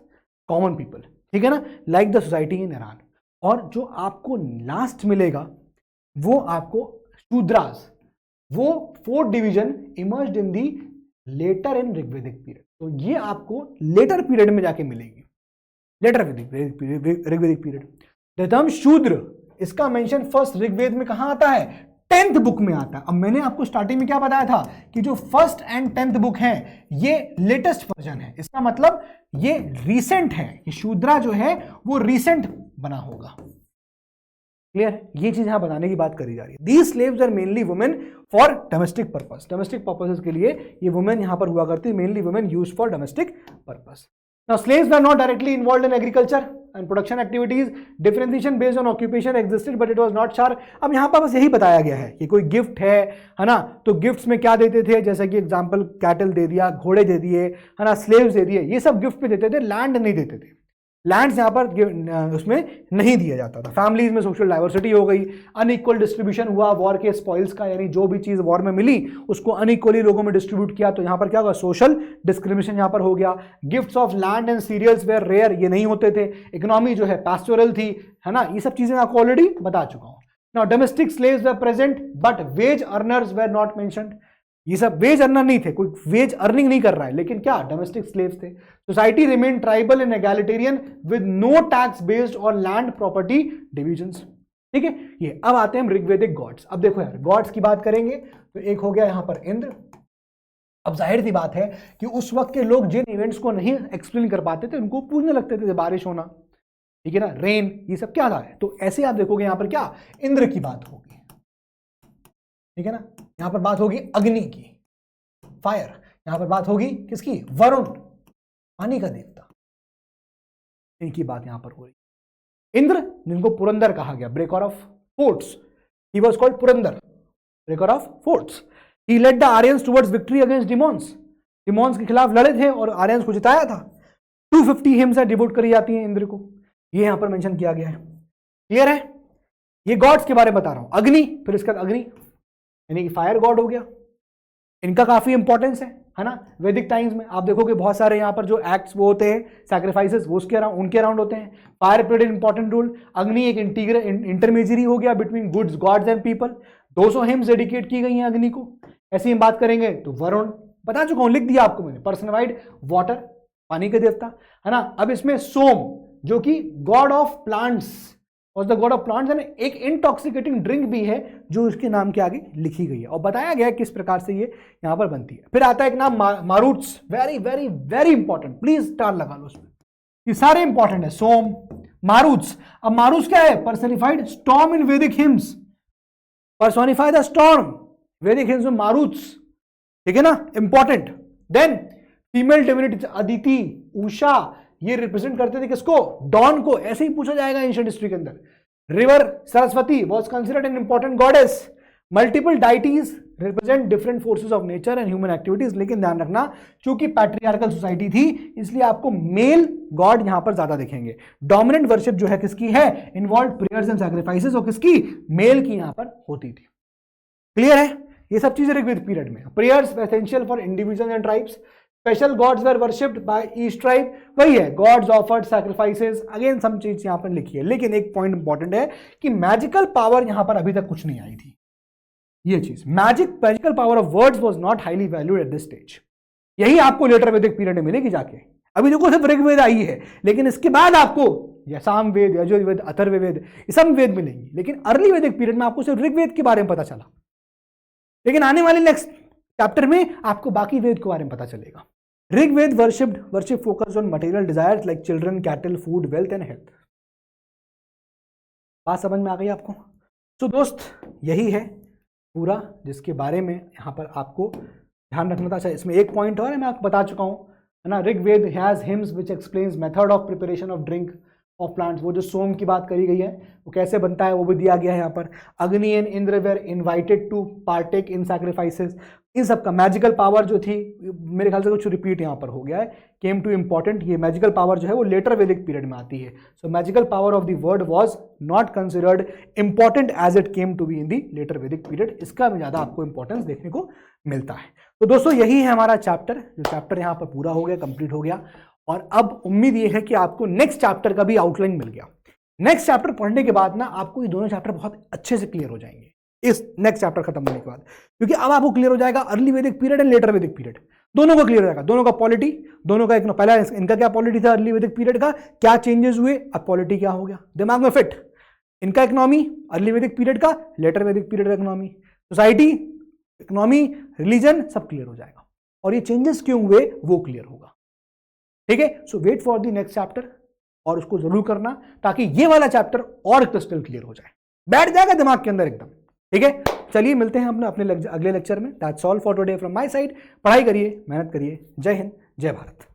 कॉमन पीपल, ठीक है ना, like the society in Iran. और जो आपको लास्ट मिलेगा वो आपको शूद्रास, वो fourth division emerged in the later in Rigvedic period. तो ये आपको लेटर पीरियड में जाके मिलेगी, later Rigvedic period. The term Shudra, इसका मेंशन फर्स्ट ऋग्वेद में कहां आता है, 10th बुक में आता है। अब मैंने आपको स्टार्टिंग में क्या बताया था कि जो फर्स्ट एंड 10th बुक है ये लेटेस्ट वर्जन है, इसका मतलब ये रीसेंट है, ये शूद्रा जो है वो रीसेंट बना होगा। क्लियर? ये चीज यहां बताने की बात करी जा रही है। These slaves are mainly women for domestic purpose, domestic purposes के लिए ये वुमेन यहां पर हुआ करती है, mainly women use for domestic purpose. Now slaves are not directly involved in agriculture, and production activities, differentiation based on occupation existed but it was not sharp. अब यहाँ पर बस यही बताया गया है कि कोई गिफ्ट है ना, तो गिफ्ट्स में क्या देते थे, जैसे कि एग्जांपल कैटल दे दिया, घोड़े दे दिए, है ना, स्लेव्स दे दिए, ये सब गिफ्ट में देते थे, लैंड नहीं देते थे। लैंड्स यहाँ पर उसमें नहीं दिया जाता था। फैमिलीज में सोशल डाइवर्सिटी हो गई, अनइक्वल डिस्ट्रीब्यूशन हुआ वॉर के स्पॉइल्स का, यानी जो भी चीज वॉर में मिली उसको अनइक्वली लोगों में डिस्ट्रीब्यूट किया, तो यहाँ पर क्या होगा, सोशल डिस्क्रिमिनेशन यहाँ पर हो गया। Gifts of land and cereals were rare, ये नहीं होते थे। इकोनॉमी जो है पैस्टोरल थी, है ना, ये सब चीजें आपको ऑलरेडी बता चुका हूँ। Now domestic slaves were present but wage earners were not mentioned, ये सब वेज अर्नर नहीं थे, कोई वेज अर्निंग नहीं कर रहा है, लेकिन क्या डोमेस्टिक स्लेव्स थे। Society remain tribal and egalitarian with no tax based on land property divisions. ठीक है, ये अब आते हैं ऋग्वेदिक गॉड्स। अब देखो यार, गॉड्स की बात करेंगे तो एक हो गया यहां पर इंद्र। अब जाहिर सी बात है कि उस वक्त के लोग जिन इवेंट्स को नहीं एक्सप्लेन कर पाते थे उनको पूजने लगते थे, बारिश होना, ठीक है ना, रेन, ये सब क्या था। तो ऐसे आप देखोगे यहां पर क्या इंद्र की बात होगी, ठीक है ना, यहां पर बात होगी अग्नि की, फायर, यहां पर बात होगी किसकी, वरुण, पानी का देवता, इनकी बात यहां पर हो रही। इंद्र जिनको पुरंदर कहा गया, breaker of forts, he was called Purandar, breaker of forts. He led the Aryans towards victory against demons, demons के खिलाफ लड़े थे और आर्यंस को जिताया था। 250 हिम्स डिवोट करी जाती हैं इंद्र को, ये यहां पर मेंशन किया गया है। क्लियर है, ये गॉड्स के बारे में बता रहा हूं। अग्नि, फिर इसका अग्नि यानी कि फायर गॉड हो गया, इनका काफी इंपॉर्टेंस है ना। वैदिक टाइम्स में आप देखोगे बहुत सारे यहाँ पर जो एक्ट्स वो होते हैं, सैक्रिफाइसेस, वो उसके अराउंड, उनके अराउंड होते हैं। Fire played important role. Agni एक इंटरमीडियरी हो गया between goods, gods and people. 200 hymns dedicate की गई हैं अग्नि को। ऐसी हम बात करेंगे तो वरुण, बता चुका हूं, लिख दिया आपको मैंने, पर्सनिफाइड वाटर, पानी का देवता, है ना। अब इसमें सोम जो कि गॉड ऑफ प्लांट्स और द गॉड ऑफ प्लांट्स, है ना, एक इंटॉक्सिकेटिंग ड्रिंक भी है जो इसके नाम के आगे लिखी गई है और बताया गया है किस प्रकार से ये यहां पर बनती है। फिर आता है एक नाम Maruts, very very very important, please star लगा लो उसमें, ये सारे इंपॉर्टेंट है। सोम, मारूट्स। अब मारूट्स क्या है, personified storm in Vedic hymns, personify the storm, Vedic hymns में मारूट्स, ठीक है ना, important. Then female divinity, Aditi, Usha, ये रिप्रेजेंट करते थे किसको, डॉन को, ऐसे ही पूछा जाएगा एंशिएंट हिस्ट्री के अंदर। River Saraswati was considered an important goddess. Multiple deities represent different forces of nature and human activities. लेकिन ध्यान रखना, चूंकि पैट्रियार्कल सोसाइटी थी इसलिए आपको मेल गॉड यहां पर ज्यादा दिखेंगे। डोमिनेंट वर्शिप जो है किसकी है, इन्वॉल्व प्रेयर्स एंड सैक्रिफाइसेस, और किसकी, मेल की यहां पर होती थी। क्लियर है, ये सब चीजें ऋग्वेद पीरियड में। Prayers essential for individual and tribes. Special gods were worshipped by each tribe, वही है, gods offered sacrifices, again same चीज यहां पर लिखी है। लेकिन एक पॉइंट इंपॉर्टेंट है कि मैजिकल पावर यहां पर अभी तक कुछ नहीं आई थी। ये चीज magical power of words was not highly valued at this stage. यही आपको लेटर वैदिक पीरियड में मिलेगी जाके। अभी देखो सिर्फ ऋग्वेद आई है, लेकिन इसके बाद आपको या सामवेद, यजुर्वेद, अथर्ववेद, ये सब वेद मिलेंगी। लेकिन अर्ली वैदिक पीरियड में आपको सिर्फ ऋग्वेद के बारे में पता चला, लेकिन आने वाले नेक्स्ट चैप्टर में आपको बाकी वेद के बारे में पता चलेगा। Rigveda worship focused on material desires like children, cattle, food, wealth and health. बात समझ में आ गई आपको। तो दोस्त यही है पूरा जिसके बारे में यहाँ पर आपको ध्यान रखना था। अच्छा, इसमें एक पॉइंट और है, मैं आपको बता चुका हूँ, है ना। Rigveda has hymns which explains method of preparation of drink of plants. वो जो सोम की बात करी गई है वो कैसे बनता है वो भी दिया गया है यहाँ पर। Agni and Indra were invited to partake in sacrifices. इन सब का मैजिकल पावर जो थी, मेरे ख्याल से कुछ रिपीट यहाँ पर हो गया है, केम टू इंपॉर्टेंट। ये मैजिकल पावर जो है वो लेटर वैदिक पीरियड में आती है। So magical power of the word was not considered important as it came to be in the later Vedic period. इसका भी ज्यादा आपको इंपॉर्टेंस देखने को मिलता है। तो दोस्तों यही है हमारा चैप्टर, जो चैप्टर यहाँ पर पूरा हो गया, कंप्लीट हो गया। और अब उम्मीद ये है कि आपको नेक्स्ट चैप्टर का भी आउटलाइन मिल गया। नेक्स्ट चैप्टर पढ़ने के बाद ना आपको ये दोनों चैप्टर बहुत अच्छे से क्लियर हो जाएंगे इस नेक्स्ट चैप्टर खत्म होने के बाद, क्योंकि अब आपको क्लियर हो जाएगा अर्ली वैदिक period and later Vedic period, दोनों का क्लियर हो जाएगा। दोनों का पॉलिटी, दोनों का एक पहला इनका क्या पॉलिटी था अर्ली वैदिक पीरियड का, क्या चेंजेस हुए, अब पॉलिटी क्या हो गया, दिमाग में फिट। इनका इकोनॉमी अर्ली वैदिक पीरियड का, लेटर वैदिक पीरियड का इकोनॉमी, सोसाइटी, इकोनॉमी, रिलीजन, सब क्लियर हो जाएगा। और ये चेंजेस क्यों हुए वो क्लियर होगा। ठीक है, so wait for the next chapter, और उसको जरूर करना ताकि ये वाला चैप्टर और क्रिस्टल क्लियर हो जाए, बैठ जाएगा दिमाग के अंदर एकदम। ठीक है, चलिए मिलते हैं अपने अगले लेक्चर में। That's all for today from my side. पढ़ाई करिए, मेहनत करिए। जय हिंद, जय भारत।